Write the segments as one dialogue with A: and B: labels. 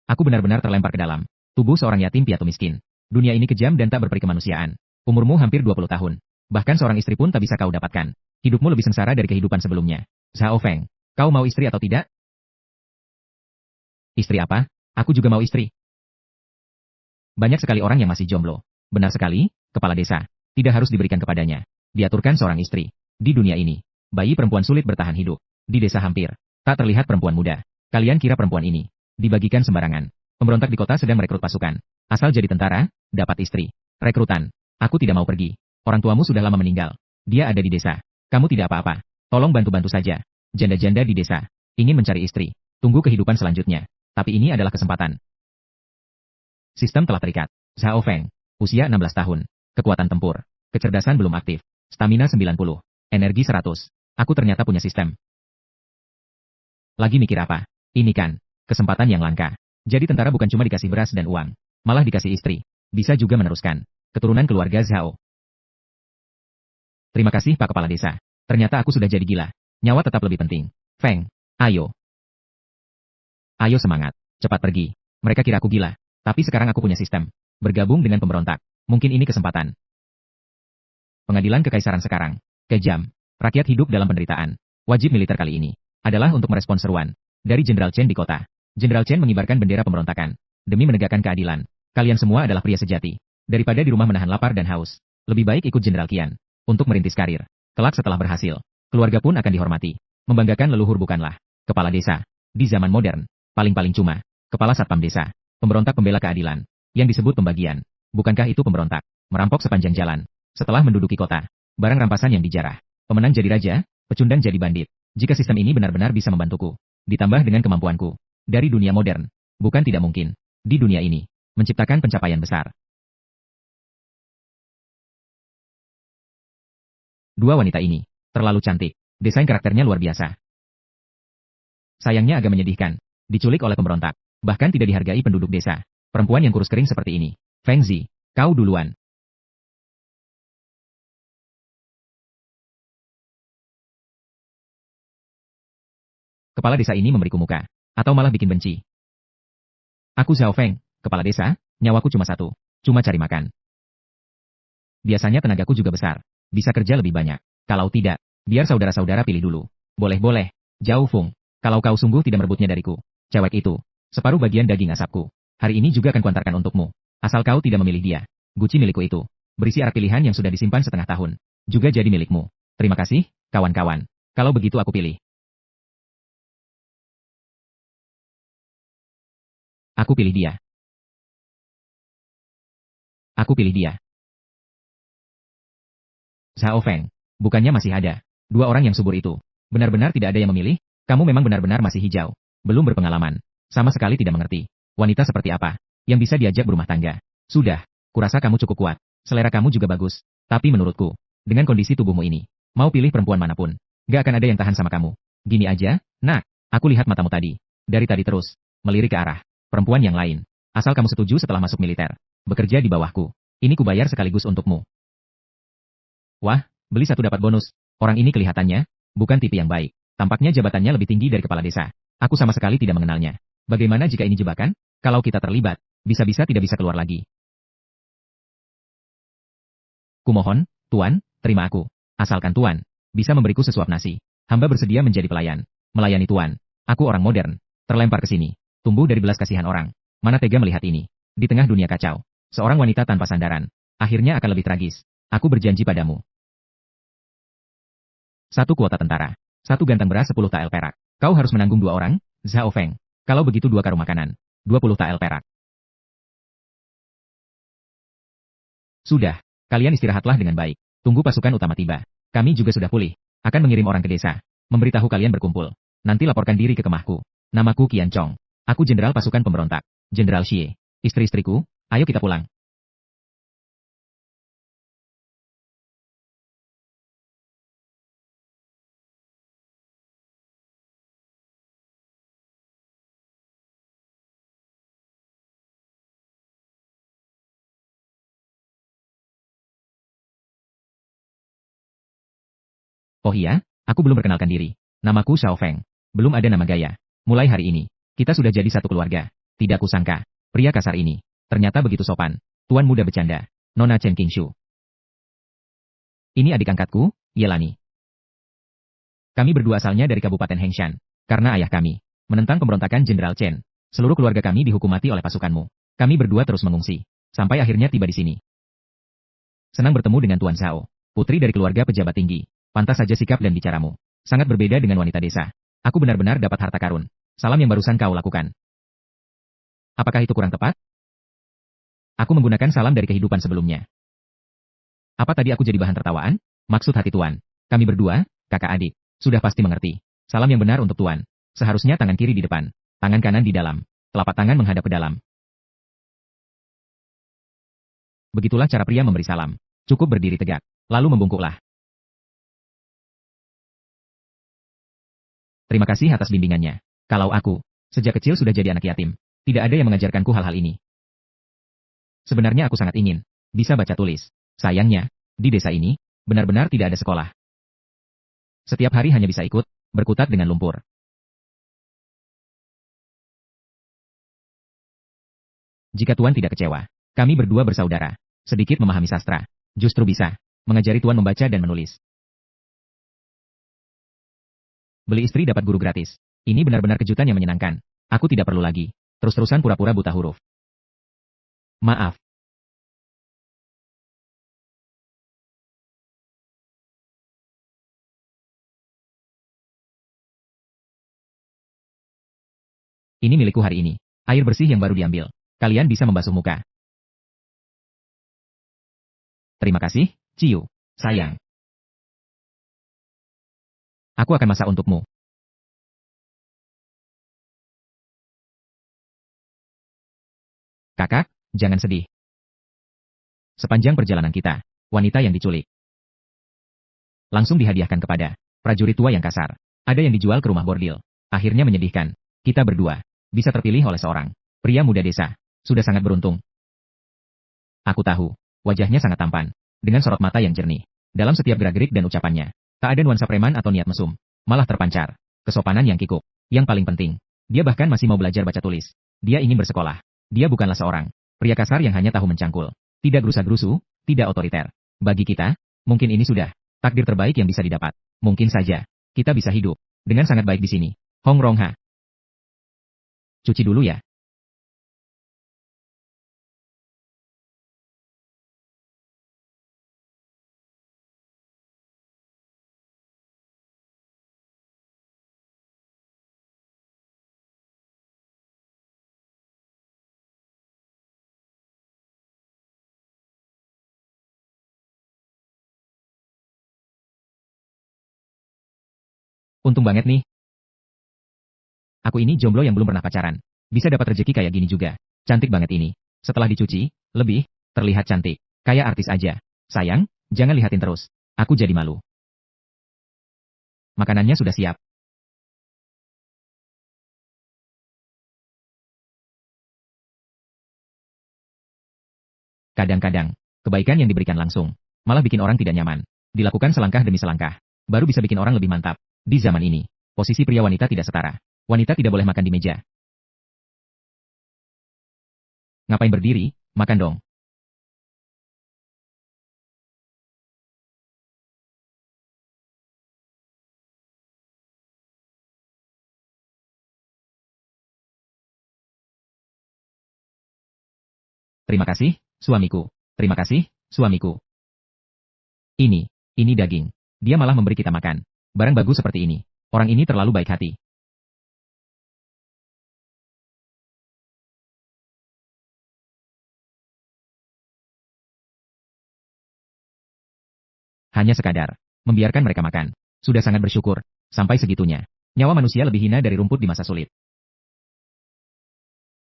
A: Aku benar-benar terlempar ke dalam tubuh seorang yatim piatu miskin. Dunia ini kejam dan tak berperi kemanusiaan. Umurmu hampir 20 tahun. Bahkan seorang istri pun tak bisa kau dapatkan. Hidupmu lebih sengsara dari kehidupan sebelumnya. Zhao Feng, kau mau istri atau tidak? Istri apa? Aku juga mau istri. Banyak sekali orang yang masih jomblo. Benar sekali, kepala desa. Tidak harus diberikan kepadanya. Diaturkan seorang istri. Di dunia ini, bayi perempuan sulit bertahan hidup. Di desa hampir tak terlihat perempuan muda. Kalian kira perempuan ini dibagikan sembarangan? Pemberontak di kota sedang merekrut pasukan. Asal jadi tentara, dapat istri. Rekrutan. Aku tidak mau pergi. Orang tuamu sudah lama meninggal. Dia ada di desa. Kamu tidak apa-apa. Tolong bantu-bantu saja. Janda-janda di desa ingin mencari istri. Tunggu kehidupan selanjutnya. Tapi ini adalah kesempatan. Sistem telah terikat. Zhao Feng. Usia 16 tahun. Kekuatan tempur. Kecerdasan belum aktif. Stamina 90. Energi 100. Aku ternyata punya sistem. Lagi mikir apa? Ini kan kesempatan yang langka. Jadi tentara bukan cuma dikasih beras dan uang. Malah dikasih istri. Bisa juga meneruskan keturunan keluarga Zhao. Terima kasih Pak Kepala Desa. Ternyata aku sudah jadi gila. Nyawa tetap lebih penting. Feng, ayo. Ayo semangat. Cepat pergi. Mereka kira aku gila. Tapi sekarang aku punya sistem. Bergabung dengan pemberontak. Mungkin ini kesempatan. Pengadilan Kekaisaran sekarang. Kejam. Rakyat hidup dalam penderitaan. Wajib militer kali ini adalah untuk merespons seruan dari Jenderal Chen di kota. Jenderal Chen mengibarkan bendera pemberontakan. Demi menegakkan keadilan. Kalian semua adalah pria sejati. Daripada di rumah menahan lapar dan haus. Lebih baik ikut Jenderal Qian. Untuk merintis karir. Kelak setelah berhasil. Keluarga pun akan dihormati. Membanggakan leluhur bukanlah kepala desa. Di zaman modern. Paling-paling cuma kepala satpam desa. Pemberontak pembela keadilan. Yang disebut pembagian. Bukankah itu pemberontak? Merampok sepanjang jalan. Setelah menduduki kota. Barang rampasan yang dijarah. Pemenang jadi raja. Pecundang jadi bandit. Jika sistem ini benar-benar bisa membantuku. Ditambah dengan kemampuanku. Dari dunia modern. Bukan tidak mungkin. Di dunia ini. Menciptakan pencapaian besar. Dua wanita ini. Terlalu cantik. Desain karakternya luar biasa. Sayangnya agak menyedihkan. Diculik oleh pemberontak. Bahkan tidak dihargai penduduk desa. Perempuan yang kurus kering seperti ini. Feng Zi, kau duluan. Kepala desa ini memberiku muka. Atau malah bikin benci. Aku Zhao Feng, kepala desa, nyawaku cuma satu. Cuma cari makan. Biasanya tenagaku juga besar. Bisa kerja lebih banyak. Kalau tidak, biar saudara-saudara pilih dulu. Boleh-boleh. Zhao Feng, kalau kau sungguh tidak merebutnya dariku. Cewek itu, separuh bagian daging asapku. Hari ini juga akan kuantarkan untukmu. Asal kau tidak memilih dia. Guci milikku itu. Berisi arak pilihan yang sudah disimpan setengah tahun. Juga jadi milikmu. Terima kasih, kawan-kawan. Kalau begitu aku pilih. Aku pilih dia. Aku pilih dia. Zhao Feng. Bukannya masih ada dua orang yang subur itu. Benar-benar tidak ada yang memilih. Kamu memang benar-benar masih hijau. Belum berpengalaman. Sama sekali tidak mengerti. Wanita seperti apa yang bisa diajak berumah tangga. Sudah. Kurasa kamu cukup kuat. Selera kamu juga bagus. Tapi menurutku, dengan kondisi tubuhmu ini, mau pilih perempuan manapun, gak akan ada yang tahan sama kamu. Gini aja, nak, aku lihat matamu tadi. Dari tadi terus, melirik ke arah perempuan yang lain. Asal kamu setuju setelah masuk militer. Bekerja di bawahku. Ini kubayar sekaligus untukmu. Wah, beli satu dapat bonus. Orang ini kelihatannya bukan tipe yang baik. Tampaknya jabatannya lebih tinggi dari kepala desa. Aku sama sekali tidak mengenalnya. Bagaimana jika ini jebakan? Kalau kita terlibat, bisa-bisa tidak bisa keluar lagi. Kumohon, Tuan, terima aku. Asalkan Tuan bisa memberiku sesuap nasi. Hamba bersedia menjadi pelayan. Melayani Tuan. Aku orang modern. Terlempar ke sini. Tumbuh dari belas kasihan orang. Mana tega melihat ini. Di tengah dunia kacau. Seorang wanita tanpa sandaran. Akhirnya akan lebih tragis. Aku berjanji padamu. Satu kuota tentara. Satu gantang beras 10 tael perak. Kau harus menanggung dua orang, Zhao Feng. Kalau begitu dua karung makanan. 20 tael perak. Sudah. Kalian istirahatlah dengan baik. Tunggu pasukan utama tiba. Kami juga sudah pulih. Akan mengirim orang ke desa. Memberitahu kalian berkumpul. Nanti laporkan diri ke kemahku. Namaku Qian Chong. Aku jenderal pasukan pemberontak. Jenderal Xie. Istri-istriku, ayo kita pulang. Oh iya, aku belum perkenalkan diri. Namaku Xiao Feng. Belum ada nama gaya. Mulai hari ini, kita sudah jadi satu keluarga. Tidak kusangka, pria kasar ini, ternyata begitu sopan. Tuan muda bercanda, Nona Chen Qingshu. Ini adik angkatku, Yelani. Kami berdua asalnya dari Kabupaten Hengshan. Karena ayah kami menentang pemberontakan Jenderal Chen. Seluruh keluarga kami dihukum mati oleh pasukanmu. Kami berdua terus mengungsi, sampai akhirnya tiba di sini. Senang bertemu dengan Tuan Zhao, putri dari keluarga pejabat tinggi. Pantas saja sikap dan bicaramu sangat berbeda dengan wanita desa. Aku benar-benar dapat harta karun. Salam yang barusan kau lakukan. Apakah itu kurang tepat? Aku menggunakan salam dari kehidupan sebelumnya. Apa tadi aku jadi bahan tertawaan? Maksud hati Tuan, kami berdua, kakak adik, sudah pasti mengerti. Salam yang benar untuk Tuan. Seharusnya tangan kiri di depan, tangan kanan di dalam, telapak tangan menghadap ke dalam. Begitulah cara pria memberi salam. Cukup berdiri tegak, lalu membungkuklah. Terima kasih atas bimbingannya. Kalau aku, sejak kecil sudah jadi anak yatim. Tidak ada yang mengajarkanku hal-hal ini. Sebenarnya aku sangat ingin bisa baca tulis. Sayangnya, di desa ini, benar-benar tidak ada sekolah. Setiap hari hanya bisa ikut, berkutat dengan lumpur. Jika Tuan tidak kecewa, kami berdua bersaudara, sedikit memahami sastra, justru bisa mengajari Tuan membaca dan menulis. Beli istri dapat guru gratis. Ini benar-benar kejutan yang menyenangkan. Aku tidak perlu lagi terus-terusan pura-pura buta huruf. Maaf. Ini milikku hari ini. Air bersih yang baru diambil. Kalian bisa membasuh muka. Terima kasih, Ciu. Sayang. Aku akan masak untukmu. Kakak, jangan sedih. Sepanjang perjalanan kita, wanita yang diculik langsung dihadiahkan kepada prajurit tua yang kasar. Ada yang dijual ke rumah bordil. Akhirnya menyedihkan. Kita berdua bisa terpilih oleh seorang pria muda desa. Sudah sangat beruntung. Aku tahu, wajahnya sangat tampan, dengan sorot mata yang jernih. Dalam setiap gerak-gerik dan ucapannya, tak ada nuansa preman atau niat mesum. Malah terpancar kesopanan yang kikuk. Yang paling penting, dia bahkan masih mau belajar baca tulis. Dia ingin bersekolah. Dia bukanlah seorang pria kasar yang hanya tahu mencangkul. Tidak gerusa-gerusu, tidak otoriter. Bagi kita, mungkin ini sudah takdir terbaik yang bisa didapat. Mungkin saja, kita bisa hidup dengan sangat baik di sini. Hong Rongha. Cuci dulu ya. Untung banget nih. Aku ini jomblo yang belum pernah pacaran. Bisa dapat rezeki kayak gini juga. Cantik banget ini. Setelah dicuci, lebih terlihat cantik. Kayak artis aja. Sayang, jangan lihatin terus. Aku jadi malu. Makanannya sudah siap. Kadang-kadang, kebaikan yang diberikan langsung, malah bikin orang tidak nyaman. Dilakukan selangkah demi selangkah, baru bisa bikin orang lebih mantap. Di zaman ini, posisi pria wanita tidak setara. Wanita tidak boleh makan di meja. Ngapain berdiri? Makan dong. Terima kasih, suamiku. Terima kasih, suamiku. Ini daging. Dia malah memberi kita makan. Barang bagus seperti ini. Orang ini terlalu baik hati. Hanya sekadar membiarkan mereka makan. Sudah sangat bersyukur. Sampai segitunya. Nyawa manusia lebih hina dari rumput di masa sulit.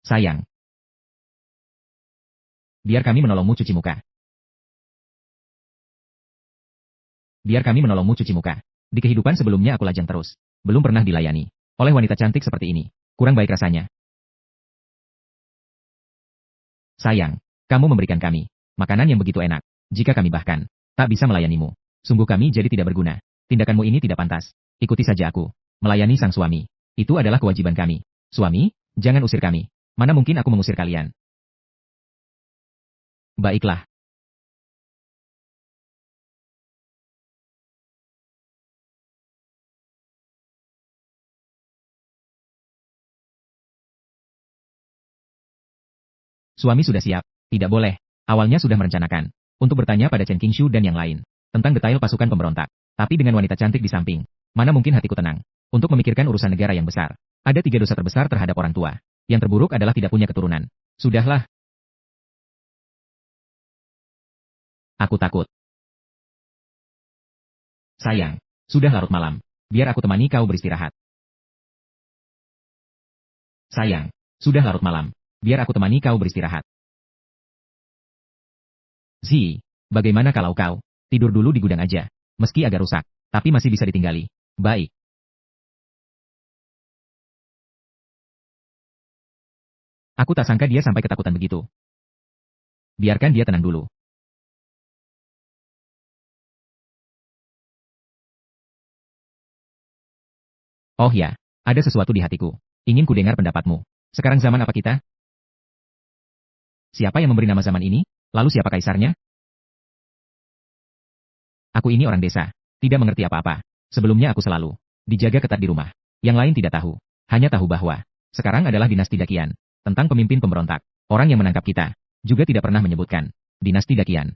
A: Sayang. Biar kami menolongmu cuci muka. Biar kami menolongmu cuci muka. Di kehidupan sebelumnya aku lajang terus. Belum pernah dilayani oleh wanita cantik seperti ini. Kurang baik rasanya. Sayang, kamu memberikan kami makanan yang begitu enak. Jika kami bahkan tak bisa melayanimu, sungguh kami jadi tidak berguna. Tindakanmu ini tidak pantas. Ikuti saja aku. Melayani sang suami. Itu adalah kewajiban kami. Suami, jangan usir kami. Mana mungkin aku mengusir kalian? Baiklah. Suami sudah siap. Tidak boleh. Awalnya sudah merencanakan untuk bertanya pada Chen Qingshu dan yang lain tentang detail pasukan pemberontak. Tapi dengan wanita cantik di samping, mana mungkin hatiku tenang untuk memikirkan urusan negara yang besar. Ada 3 dosa terbesar terhadap orang tua. Yang terburuk adalah tidak punya keturunan. Sudahlah, aku takut. Sayang, sudah larut malam. Biar aku temani kau beristirahat. Sayang, sudah larut malam. Biar aku temani kau beristirahat. Zi, bagaimana kalau kau tidur dulu di gudang aja? Meski agak rusak, tapi masih bisa ditinggali. Baik, aku tak sangka dia sampai ketakutan begitu. Biarkan dia tenang dulu. Oh ya, ada sesuatu di hatiku. Ingin ku dengar pendapatmu. Sekarang zaman apa kita? Siapa yang memberi nama zaman ini? Lalu siapa kaisarnya? Aku ini orang desa. Tidak mengerti apa-apa. Sebelumnya aku selalu dijaga ketat di rumah. Yang lain tidak tahu. Hanya tahu bahwa sekarang adalah dinasti Dakian. Tentang pemimpin pemberontak. Orang yang menangkap kita. Juga tidak pernah menyebutkan dinasti Dakian.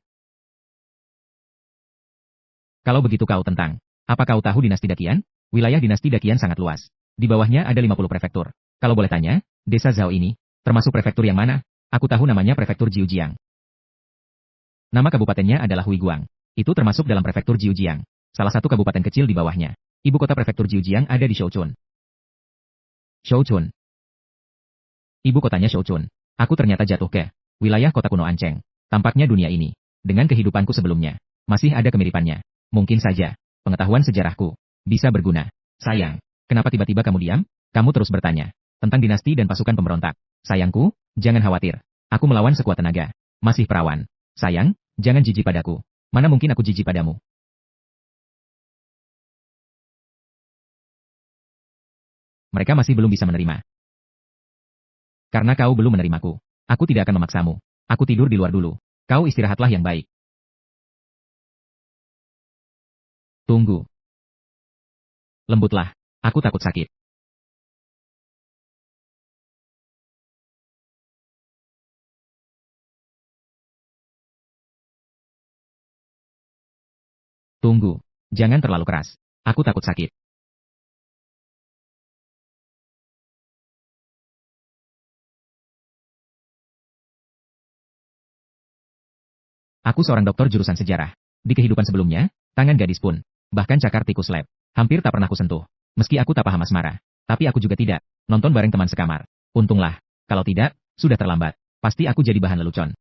A: Kalau begitu kau tentang, apa kau tahu dinasti Dakian? Wilayah dinasti Dakian sangat luas. Di bawahnya ada 50 prefektur. Kalau boleh tanya, desa Zhao ini, termasuk prefektur yang mana? Aku tahu namanya prefektur Jiujiang. Nama kabupatennya adalah Huiguang. Itu termasuk dalam prefektur Jiujiang. Salah satu kabupaten kecil di bawahnya. Ibu kota prefektur Jiujiang ada di Shouchun. Shouchun. Ibu kotanya Shouchun. Aku ternyata jatuh ke wilayah kota kuno Anceng. Tampaknya dunia ini, dengan kehidupanku sebelumnya, masih ada kemiripannya. Mungkin saja, pengetahuan sejarahku bisa berguna. Sayang, kenapa tiba-tiba kamu diam? Kamu terus bertanya tentang dinasti dan pasukan pemberontak. Sayangku, jangan khawatir. Aku melawan sekuat tenaga. Masih perawan. Sayang, jangan jijik padaku. Mana mungkin aku jijik padamu? Mereka masih belum bisa menerima. Karena kau belum menerimaku. Aku tidak akan memaksamu. Aku tidur di luar dulu. Kau istirahatlah yang baik. Tunggu. Lembutlah. Aku takut sakit. Tunggu. Jangan terlalu keras. Aku takut sakit. Aku seorang dokter jurusan sejarah. Di kehidupan sebelumnya, tangan gadis pun, bahkan cakar tikus lab, hampir tak pernah kusentuh. Meski aku tak paham asmara, tapi aku juga tidak nonton bareng teman sekamar. Untunglah, kalau tidak, sudah terlambat. Pasti aku jadi bahan lelucon.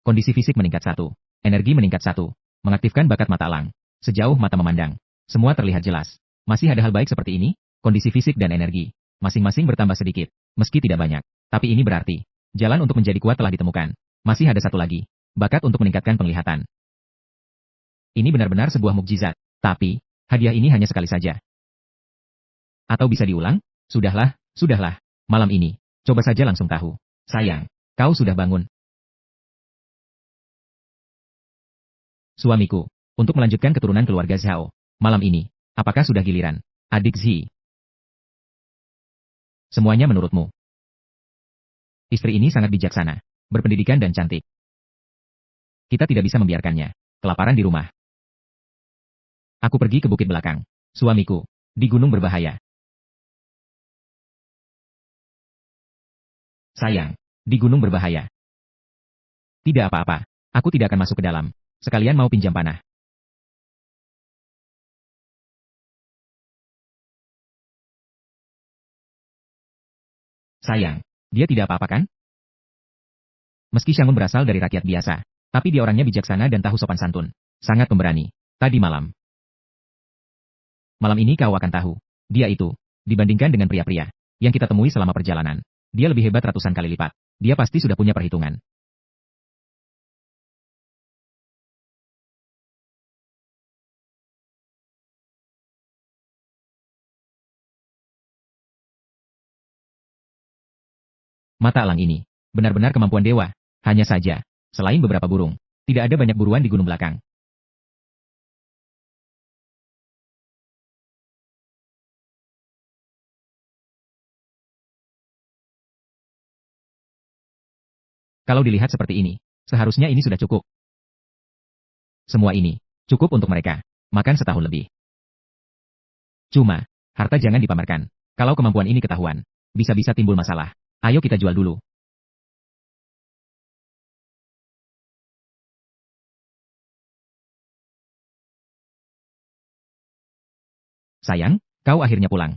A: Kondisi fisik meningkat satu, energi meningkat satu, mengaktifkan bakat mata elang. Sejauh mata memandang, semua terlihat jelas. Masih ada hal baik seperti ini, kondisi fisik dan energi, masing-masing bertambah sedikit, meski tidak banyak. Tapi ini berarti, jalan untuk menjadi kuat telah ditemukan. Masih ada satu lagi, bakat untuk meningkatkan penglihatan. Ini benar-benar sebuah mukjizat. Tapi, hadiah ini hanya sekali saja. Atau bisa diulang? Sudahlah, sudahlah. Malam ini, coba saja langsung tahu. Sayang, kau sudah bangun. Suamiku, untuk melanjutkan keturunan keluarga Zhao. Malam ini, apakah sudah giliran? Adik Zi, semuanya menurutmu. Istri ini sangat bijaksana, berpendidikan dan cantik. Kita tidak bisa membiarkannya kelaparan di rumah. Aku pergi ke bukit belakang. Suamiku, di gunung berbahaya. Sayang, di gunung berbahaya. Tidak apa-apa. Aku tidak akan masuk ke dalam. Sekalian mau pinjam panah. Sayang, dia tidak apa-apa kan? Meski Shangun berasal dari rakyat biasa, tapi dia orangnya bijaksana dan tahu sopan santun. Sangat pemberani. Tadi malam. Malam ini kau akan tahu. Dia itu, dibandingkan dengan pria-pria yang kita temui selama perjalanan, dia lebih hebat ratusan kali lipat. Dia pasti sudah punya perhitungan. Mata elang ini, benar-benar kemampuan dewa. Hanya saja, selain beberapa burung, tidak ada banyak buruan di gunung belakang. Kalau dilihat seperti ini, seharusnya ini sudah cukup. Semua ini, cukup untuk mereka. Makan setahun lebih. Cuma, harta jangan dipamerkan. Kalau kemampuan ini ketahuan, bisa-bisa timbul masalah. Ayo kita jual dulu. Sayang, kau akhirnya pulang.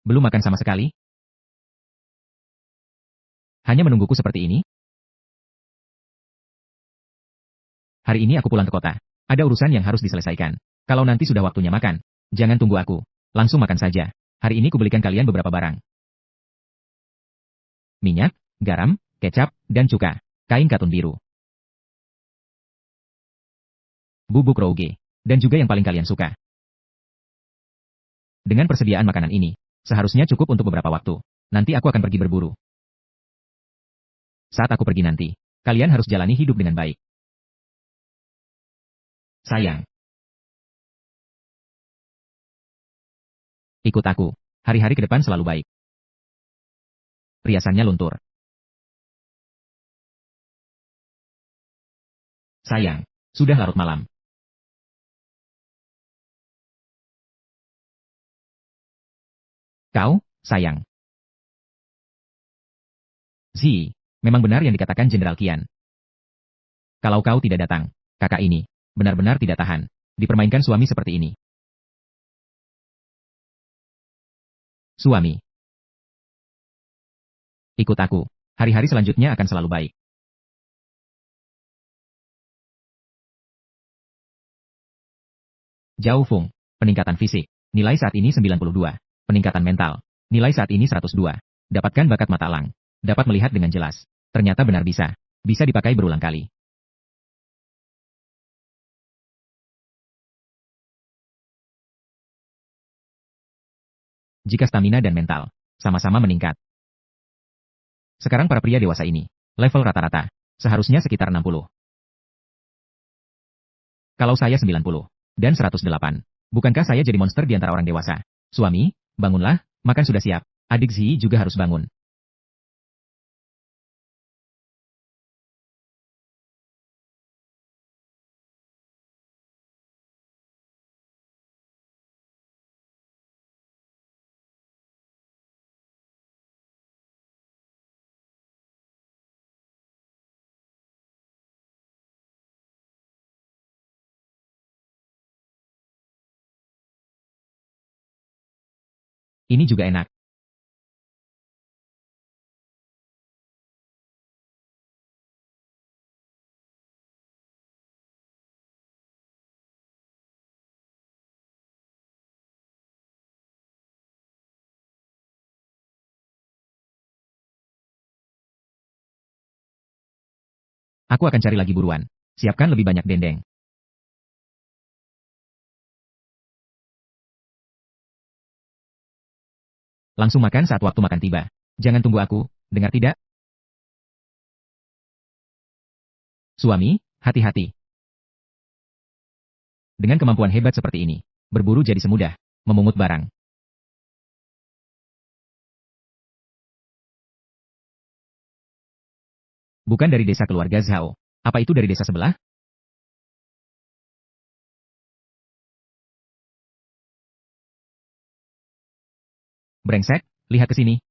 A: Belum makan sama sekali? Hanya menungguku seperti ini? Hari ini aku pulang ke kota. Ada urusan yang harus diselesaikan. Kalau nanti sudah waktunya makan, jangan tunggu aku. Langsung makan saja. Hari ini kubelikan kalian beberapa barang. Minyak, garam, kecap, dan cuka. Kain katun biru. Bubuk rouge. Dan juga yang paling kalian suka. Dengan persediaan makanan ini, seharusnya cukup untuk beberapa waktu. Nanti aku akan pergi berburu. Saat aku pergi nanti, kalian harus jalani hidup dengan baik. Sayang, ikut aku. Hari-hari ke depan selalu baik. Riasannya luntur. Sayang, sudah larut malam. Kau, sayang. Zi, memang benar yang dikatakan Jenderal Kian. Kalau kau tidak datang, kakak ini, benar-benar tidak tahan. Dipermainkan suami seperti ini. Suami, ikut aku. Hari-hari selanjutnya akan selalu baik. Zhao Feng, peningkatan fisik. Nilai saat ini 92. Peningkatan mental. Nilai saat ini 102. Dapatkan bakat mata elang. Dapat melihat dengan jelas. Ternyata benar bisa. Bisa dipakai berulang kali. Jika stamina dan mental sama-sama meningkat. Sekarang para pria dewasa ini, level rata-rata, seharusnya sekitar 60. Kalau saya 90 dan 108, bukankah saya jadi monster di antara orang dewasa? Suami, bangunlah, makan sudah siap. Adik Zi juga harus bangun. Ini juga enak. Aku akan cari lagi buruan. Siapkan lebih banyak dendeng. Langsung makan saat waktu makan tiba. Jangan tunggu aku, dengar tidak? Suami, hati-hati. Dengan kemampuan hebat seperti ini, berburu jadi semudah memungut barang. Bukan dari desa keluarga Zhao. Apa itu dari desa sebelah? Brengsek, lihat ke sini.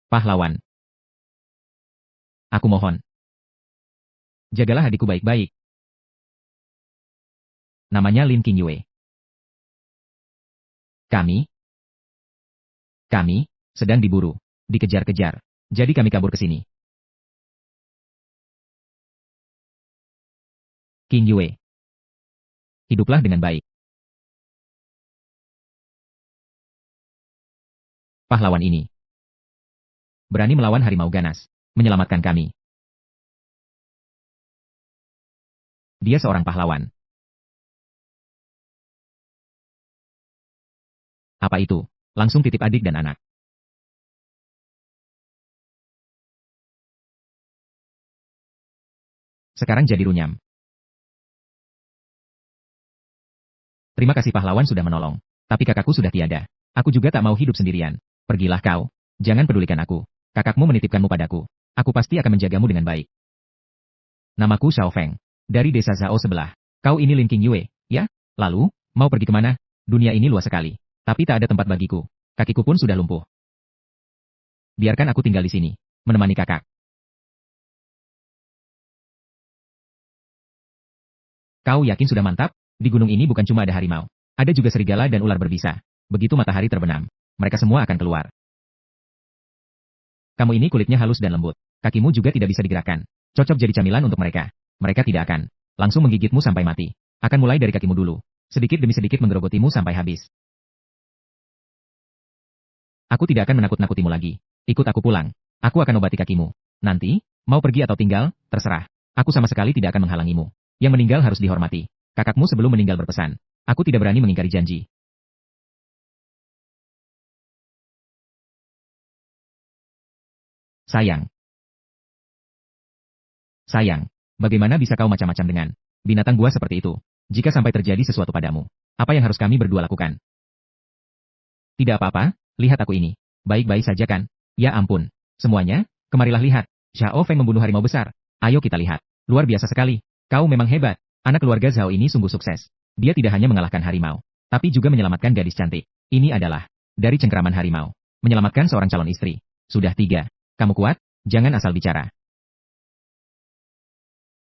A: Pahlawan. Aku mohon. Jagalah adikku baik-baik. Namanya Lin Qingyue. Kami sedang diburu, dikejar-kejar. Jadi kami kabur ke sini. King Yue, hiduplah dengan baik. Pahlawan ini berani melawan harimau ganas, menyelamatkan kami. Dia seorang pahlawan. Apa itu? Langsung titip adik dan anak. Sekarang jadi runyam. Terima kasih pahlawan sudah menolong. Tapi kakakku sudah tiada. Aku juga tak mau hidup sendirian. Pergilah kau. Jangan pedulikan aku. Kakakmu menitipkanmu padaku. Aku pasti akan menjagamu dengan baik. Namaku Xiao Feng. Dari desa Zhao sebelah. Kau ini Lin King Yue, ya? Lalu, mau pergi kemana? Dunia ini luas sekali. Tapi tak ada tempat bagiku. Kakiku pun sudah lumpuh. Biarkan aku tinggal di sini. Menemani kakak. Kau yakin sudah mantap? Di gunung ini bukan cuma ada harimau. Ada juga serigala dan ular berbisa. Begitu matahari terbenam, mereka semua akan keluar. Kamu ini kulitnya halus dan lembut. Kakimu juga tidak bisa digerakkan. Cocok jadi camilan untuk mereka. Mereka tidak akan langsung menggigitmu sampai mati. Akan mulai dari kakimu dulu. Sedikit demi sedikit menggerogotimu sampai habis. Aku tidak akan menakut-nakutimu lagi. Ikut aku pulang. Aku akan obati kakimu. Nanti, mau pergi atau tinggal, terserah. Aku sama sekali tidak akan menghalangimu. Yang meninggal harus dihormati. Kakakmu sebelum meninggal berpesan. Aku tidak berani mengingkari janji. Sayang. Sayang. Bagaimana bisa kau macam-macam dengan binatang buas seperti itu? Jika sampai terjadi sesuatu padamu, apa yang harus kami berdua lakukan? Tidak apa-apa, lihat aku ini. Baik-baik saja kan? Ya ampun. Semuanya, kemarilah lihat. Xiao Feng membunuh harimau besar. Ayo kita lihat. Luar biasa sekali. Kau memang hebat. Anak keluarga Zhao ini sungguh sukses. Dia tidak hanya mengalahkan harimau, tapi juga menyelamatkan gadis cantik. Ini adalah dari cengkeraman harimau. Menyelamatkan seorang calon istri. Sudah 3. Kamu kuat? Jangan asal bicara.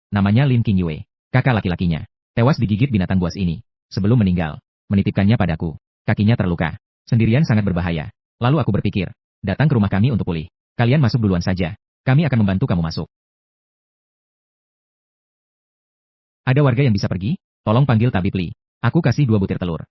A: Namanya Lin King Yue. Kakak laki-lakinya. Tewas digigit binatang buas ini. Sebelum meninggal, menitipkannya padaku. Kakinya terluka. Sendirian sangat berbahaya. Lalu aku berpikir, datang ke rumah kami untuk pulih. Kalian masuk duluan saja. Kami akan membantu kamu masuk. Ada warga yang bisa pergi? Tolong panggil tabib Li. Aku kasih 2 butir telur.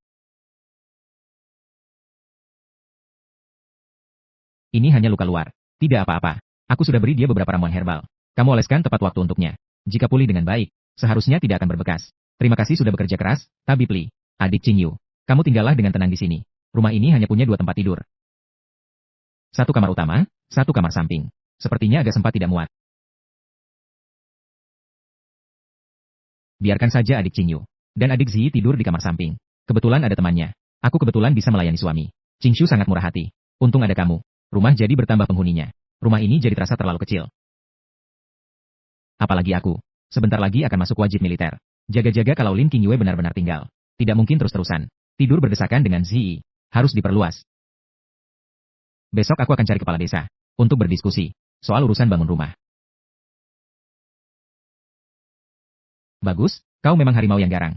A: Ini hanya luka luar. Tidak apa-apa. Aku sudah beri dia beberapa ramuan herbal. Kamu oleskan tepat waktu untuknya. Jika pulih dengan baik, seharusnya tidak akan berbekas. Terima kasih sudah bekerja keras, tabib Li. Adik Qing Yu. Kamu tinggallah dengan tenang di sini. Rumah ini hanya punya 2 tempat tidur. 1 kamar utama, 1 kamar samping. Sepertinya agak sempat tidak muat. Biarkan saja adik Qing Yu dan adik Zi tidur di kamar samping. Kebetulan ada temannya. Aku kebetulan bisa melayani suami. Qing Shu sangat murah hati. Untung ada kamu. Rumah jadi bertambah penghuninya. Rumah ini jadi terasa terlalu kecil. Apalagi aku. Sebentar lagi akan masuk wajib militer. Jaga-jaga kalau Lin King Yue benar-benar tinggal. Tidak mungkin terus-terusan. Tidur berdesakan dengan Zi. Harus diperluas. Besok aku akan cari kepala desa. Untuk berdiskusi. Soal urusan bangun rumah. Bagus, kau memang harimau yang garang.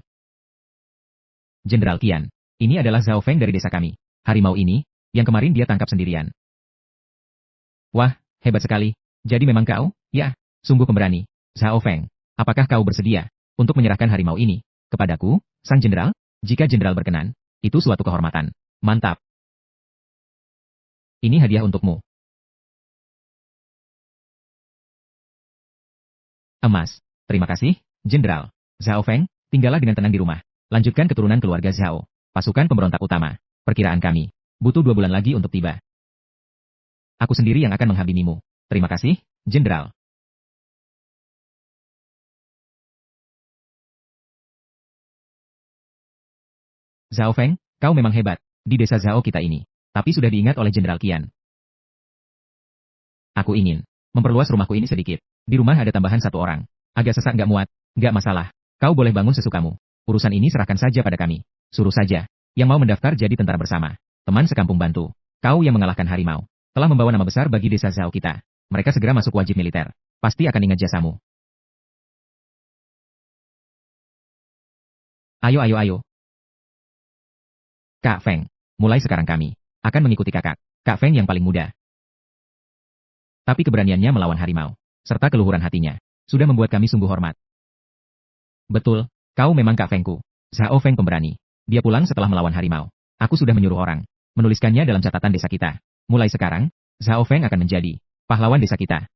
A: Jenderal Qian. Ini adalah Zhao Feng dari desa kami. Harimau ini, yang kemarin dia tangkap sendirian. Wah, hebat sekali. Jadi memang kau, ya, sungguh pemberani. Zhao Feng, apakah kau bersedia untuk menyerahkan harimau ini kepadaku, sang jenderal? Jika jenderal berkenan, itu suatu kehormatan. Mantap. Ini hadiah untukmu. Emas. Terima kasih, jenderal. Zhao Feng, tinggallah dengan tenang di rumah. Lanjutkan keturunan keluarga Zhao. Pasukan pemberontak utama. Perkiraan kami, butuh 2 bulan lagi untuk tiba. Aku sendiri yang akan menghabimimu. Terima kasih, jenderal. Zhao Feng, kau memang hebat. Di desa Zhao kita ini. Tapi sudah diingat oleh Jenderal Qian. Aku ingin memperluas rumahku ini sedikit. Di rumah ada tambahan 1 orang. Agak sesak nggak muat. Nggak masalah. Kau boleh bangun sesukamu. Urusan ini serahkan saja pada kami. Suruh saja. Yang mau mendaftar jadi tentara bersama. Teman sekampung bantu. Kau yang mengalahkan harimau. Telah membawa nama besar bagi desa Zhao kita. Mereka segera masuk wajib militer. Pasti akan ingat jasamu. Ayo ayo ayo. Kak Feng. Mulai sekarang kami akan mengikuti kakak, Kak Feng yang paling muda. Tapi keberaniannya melawan harimau, serta keluhuran hatinya, sudah membuat kami sungguh hormat. Betul, kau memang Kak Fengku. Zhao Feng pemberani. Dia pulang setelah melawan harimau. Aku sudah menyuruh orang menuliskannya dalam catatan desa kita. Mulai sekarang, Zhao Feng akan menjadi pahlawan desa kita.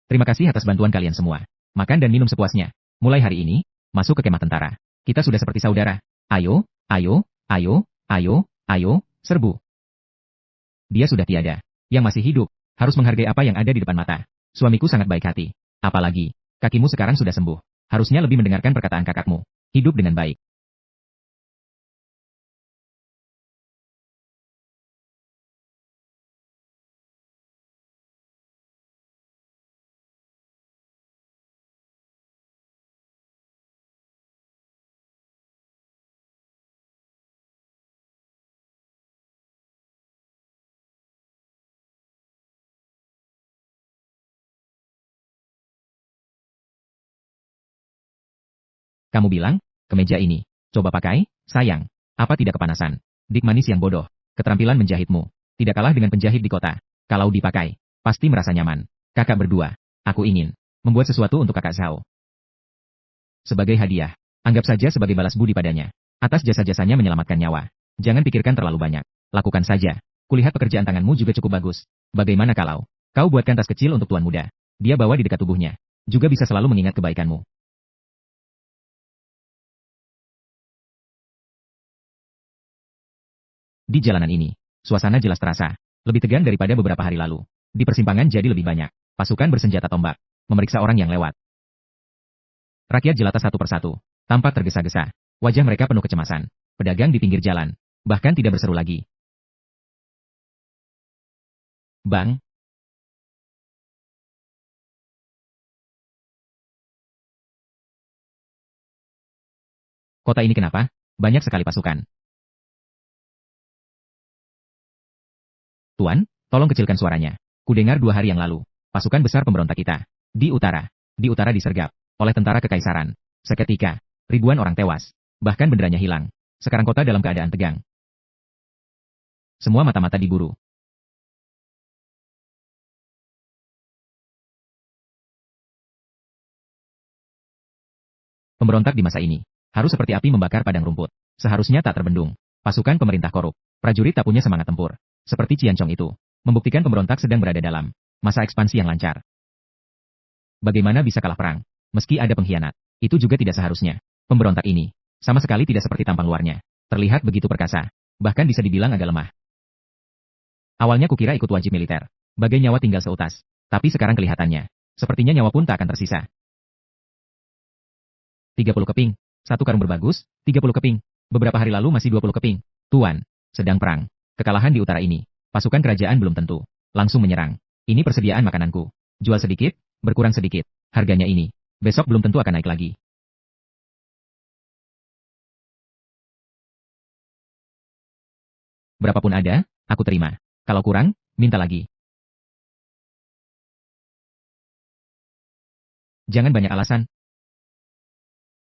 A: Terima kasih atas bantuan kalian semua. Makan dan minum sepuasnya. Mulai hari ini, masuk ke kemah tentara. Kita sudah seperti saudara. Ayo, ayo, ayo, ayo, ayo, serbu. Dia sudah tiada. Yang masih hidup, harus menghargai apa yang ada di depan mata. Suamiku sangat baik hati. Apalagi, kakimu sekarang sudah sembuh. Harusnya lebih mendengarkan perkataan kakakmu. Hidup dengan baik. Kamu bilang, kemeja ini. Coba pakai, sayang. Apa tidak kepanasan? Dik manis yang bodoh. Keterampilan menjahitmu. Tidak kalah dengan penjahit di kota. Kalau dipakai, pasti merasa nyaman. Kakak berdua. Aku ingin membuat sesuatu untuk kakak Zhao. Sebagai hadiah. Anggap saja sebagai balas budi padanya. Atas jasa-jasanya menyelamatkan nyawa. Jangan pikirkan terlalu banyak. Lakukan saja. Kulihat pekerjaan tanganmu juga cukup bagus. Bagaimana kalau kau buatkan tas kecil untuk tuan muda? Dia bawa di dekat tubuhnya. Juga bisa selalu mengingat kebaikanmu. Di jalanan ini, suasana jelas terasa lebih tegang daripada beberapa hari lalu. Di persimpangan jadi lebih banyak pasukan bersenjata tombak, memeriksa orang yang lewat. Rakyat jelata satu persatu, tampak tergesa-gesa. Wajah mereka penuh kecemasan. Pedagang di pinggir jalan, bahkan tidak berseru lagi. Bang, kota ini kenapa? Banyak sekali pasukan. Tuan, tolong kecilkan suaranya. Kudengar 2 hari yang lalu, pasukan besar pemberontak kita, di utara disergap, oleh tentara kekaisaran. Seketika, ribuan orang tewas, bahkan benderanya hilang. Sekarang kota dalam keadaan tegang. Semua mata-mata diburu. Pemberontak di masa ini, harus seperti api membakar padang rumput. Seharusnya tak terbendung. Pasukan pemerintah korup, prajurit tak punya semangat tempur. Seperti Ciancong itu, membuktikan pemberontak sedang berada dalam masa ekspansi yang lancar. Bagaimana bisa kalah perang? Meski ada pengkhianat, itu juga tidak seharusnya. Pemberontak ini, sama sekali tidak seperti tampang luarnya. Terlihat begitu perkasa, bahkan bisa dibilang agak lemah. Awalnya kukira ikut wajib militer, bagai nyawa tinggal seutas. Tapi sekarang kelihatannya, sepertinya nyawa pun tak akan tersisa. 30 keping. Satu karung berbagus, 30 keping. Beberapa hari lalu masih 20 keping. Tuan, sedang perang. Kekalahan di utara ini. Pasukan kerajaan belum tentu langsung menyerang. Ini persediaan makananku. Jual sedikit, berkurang sedikit. Harganya ini. Besok belum tentu akan naik lagi. Berapapun ada, aku terima. Kalau kurang, minta lagi. Jangan banyak alasan.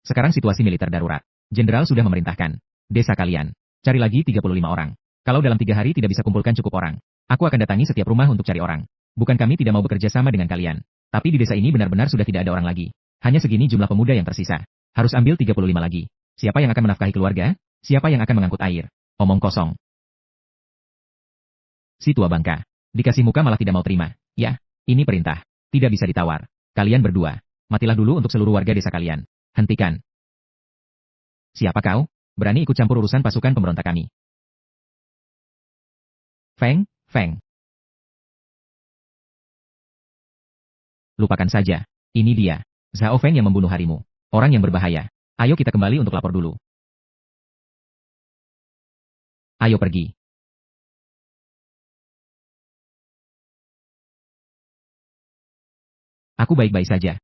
A: Sekarang situasi militer darurat. Jenderal sudah memerintahkan. Desa kalian. Cari lagi 35 orang. Kalau dalam 3 hari tidak bisa kumpulkan cukup orang, aku akan datangi setiap rumah untuk cari orang. Bukan kami tidak mau bekerja sama dengan kalian. Tapi di desa ini benar-benar sudah tidak ada orang lagi. Hanya segini jumlah pemuda yang tersisa. Harus ambil 35 lagi. Siapa yang akan menafkahi keluarga? Siapa yang akan mengangkut air? Omong kosong. Si tua bangka. Dikasih muka malah tidak mau terima. Ya, ini perintah. Tidak bisa ditawar. Kalian berdua. Matilah dulu untuk seluruh warga desa kalian. Hentikan. Siapa kau? Berani ikut campur urusan pasukan pemberontak kami. Feng, Feng. Lupakan saja. Ini dia. Zhao Feng yang membunuh harimu. Orang yang berbahaya. Ayo kita kembali untuk lapor dulu. Ayo pergi. Aku baik-baik saja.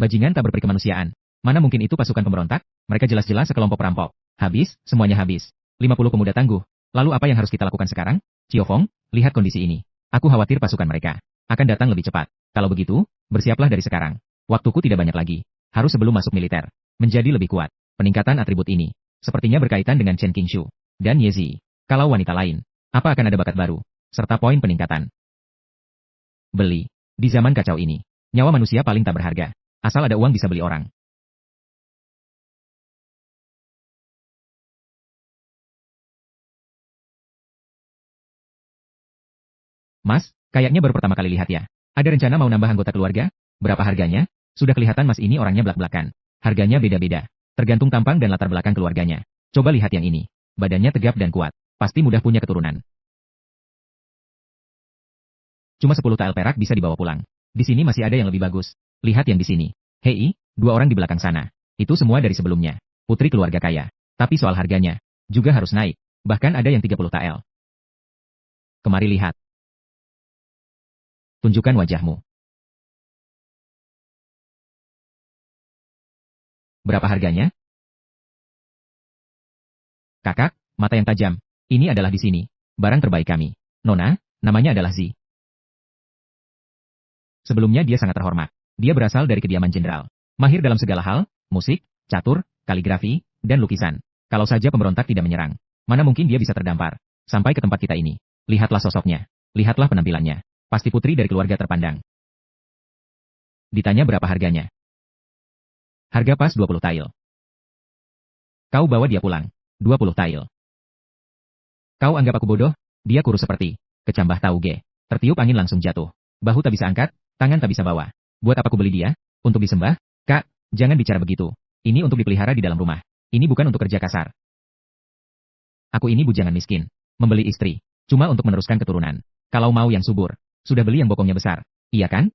A: Bajingan tak berperi kemanusiaan. Mana mungkin itu pasukan pemberontak? Mereka jelas-jelas sekelompok perampok. Habis, semuanya habis. 50 pemuda tangguh. Lalu apa yang harus kita lakukan sekarang? Ciofeng, lihat kondisi ini. Aku khawatir pasukan mereka akan datang lebih cepat. Kalau begitu, bersiaplah dari sekarang. Waktuku tidak banyak lagi. Harus sebelum masuk militer. Menjadi lebih kuat. Peningkatan atribut ini Sepertinya berkaitan dengan Chen Qingshu dan Ye Zi. Kalau wanita lain, apa akan ada bakat baru, serta poin peningkatan? Beli. Di zaman kacau ini, nyawa manusia paling tak berharga. Asal ada uang bisa beli orang. Mas, kayaknya baru pertama kali lihat ya. Ada rencana mau nambah anggota keluarga? Berapa harganya? Sudah kelihatan mas ini orangnya blak-blakan. Harganya beda-beda. Tergantung tampang dan latar belakang keluarganya. Coba lihat yang ini. Badannya tegap dan kuat. Pasti mudah punya keturunan. Cuma 10 tael perak bisa dibawa pulang. Di sini masih ada yang lebih bagus. Lihat yang di sini. Hei, dua orang di belakang sana. Itu semua dari sebelumnya. Putri keluarga kaya. Tapi soal harganya, juga harus naik. Bahkan ada yang 30 tael. Kemari lihat. Tunjukkan wajahmu. Berapa harganya? Kakak, mata yang tajam. Ini adalah di sini. Barang terbaik kami. Nona, namanya adalah Zi. Sebelumnya dia sangat terhormat. Dia berasal dari kediaman jenderal. Mahir dalam segala hal, musik, catur, kaligrafi, dan lukisan. Kalau saja pemberontak tidak menyerang, mana mungkin dia bisa terdampar. Sampai ke tempat kita ini. Lihatlah sosoknya. Lihatlah penampilannya. Pasti putri dari keluarga terpandang. Ditanya berapa harganya. Harga pas 20 tael. Kau bawa dia pulang. 20 tael. Kau anggap aku bodoh? Dia kurus seperti kecambah tauge. Tertiup angin langsung jatuh. Bahu tak bisa angkat, tangan tak bisa bawa. Buat apa aku beli dia? Untuk disembah? Kak, jangan bicara begitu. Ini untuk dipelihara di dalam rumah. Ini bukan untuk kerja kasar. Aku ini bujangan miskin. Membeli istri. Cuma untuk meneruskan keturunan. Kalau mau yang subur, sudah beli yang bokongnya besar. Iya kan?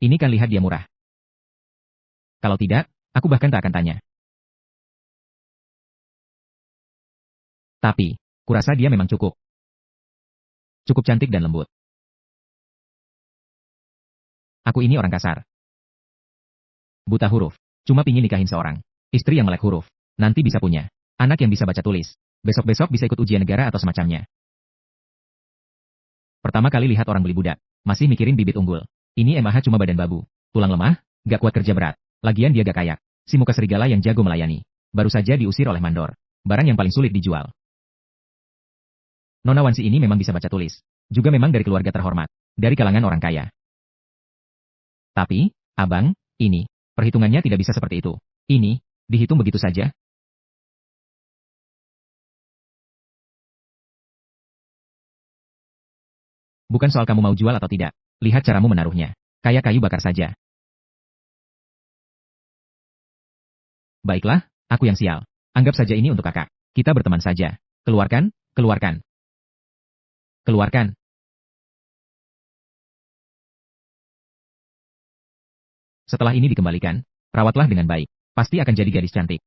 A: Ini kan lihat dia murah. Kalau tidak, aku bahkan tak akan tanya. Tapi, kurasa dia memang cukup. Cukup cantik dan lembut. Aku ini orang kasar. Buta huruf. Cuma pingin nikahin seorang istri yang melek huruf. Nanti bisa punya anak yang bisa baca tulis. Besok-besok bisa ikut ujian negara atau semacamnya. Pertama kali lihat orang beli budak, masih mikirin bibit unggul. Ini MAH cuma badan babu, tulang lemah, gak kuat kerja berat. Lagian dia gak kayak si muka serigala yang jago melayani. Baru saja diusir oleh mandor. Barang yang paling sulit dijual. Nona Wansi ini memang bisa baca tulis. Juga memang dari keluarga terhormat. Dari kalangan orang kaya. Tapi, abang, ini, perhitungannya tidak bisa seperti itu. Ini, dihitung begitu saja. Bukan soal kamu mau jual atau tidak. Lihat caramu menaruhnya. Kayak kayu bakar saja. Baiklah, aku yang sial. Anggap saja ini untuk kakak. Kita berteman saja. Keluarkan, keluarkan. Keluarkan. Setelah ini dikembalikan, rawatlah dengan baik. Pasti akan jadi gadis cantik.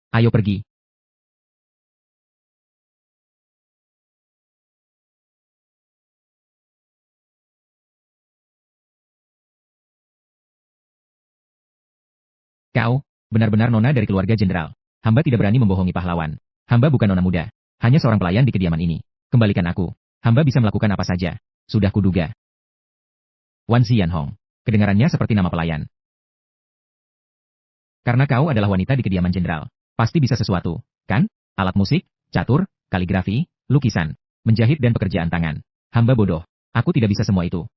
A: Ayo pergi. Kau, benar-benar nona dari keluarga jenderal. Hamba tidak berani membohongi pahlawan. Hamba bukan nona muda. Hanya seorang pelayan di kediaman ini. Kembalikan aku. Hamba bisa melakukan apa saja. Sudah kuduga. Wan Xianhong. Kedengarannya seperti nama pelayan. Karena kau adalah wanita di kediaman jenderal. Pasti bisa sesuatu, kan? Alat musik, catur, kaligrafi, lukisan, menjahit dan pekerjaan tangan. Hamba bodoh. Aku tidak bisa semua itu.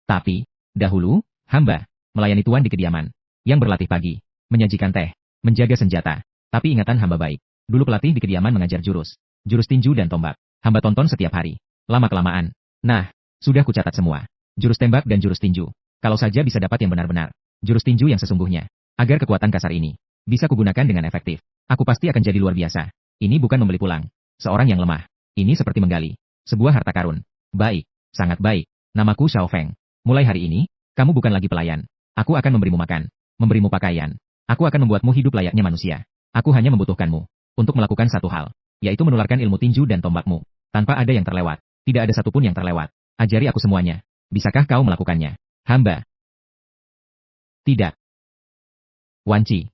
A: Tapi, dahulu, hamba, melayani tuan di kediaman. Yang berlatih pagi, menyajikan teh, menjaga senjata. Tapi ingatan hamba baik. Dulu pelatih di kediaman mengajar jurus. Jurus tinju dan tombak. Hamba tonton setiap hari. Lama-kelamaan. Nah, sudah kucatat semua. Jurus tembak dan jurus tinju. Kalau saja bisa dapat yang benar-benar. Jurus tinju yang sesungguhnya. Agar kekuatan kasar ini bisa kugunakan dengan efektif. Aku pasti akan jadi luar biasa. Ini bukan membeli pulang seorang yang lemah. Ini seperti menggali sebuah harta karun. Baik, sangat baik. Namaku Xiao Feng. Mulai hari ini, kamu bukan lagi pelayan. Aku akan memberimu makan, memberimu pakaian. Aku akan membuatmu hidup layaknya manusia. Aku hanya membutuhkanmu untuk melakukan satu hal, yaitu menularkan ilmu tinju dan tombakmu. Tanpa ada yang terlewat. Tidak ada satupun yang terlewat. Ajari aku semuanya. Bisakah kau melakukannya? Hamba. Tidak. Wanci.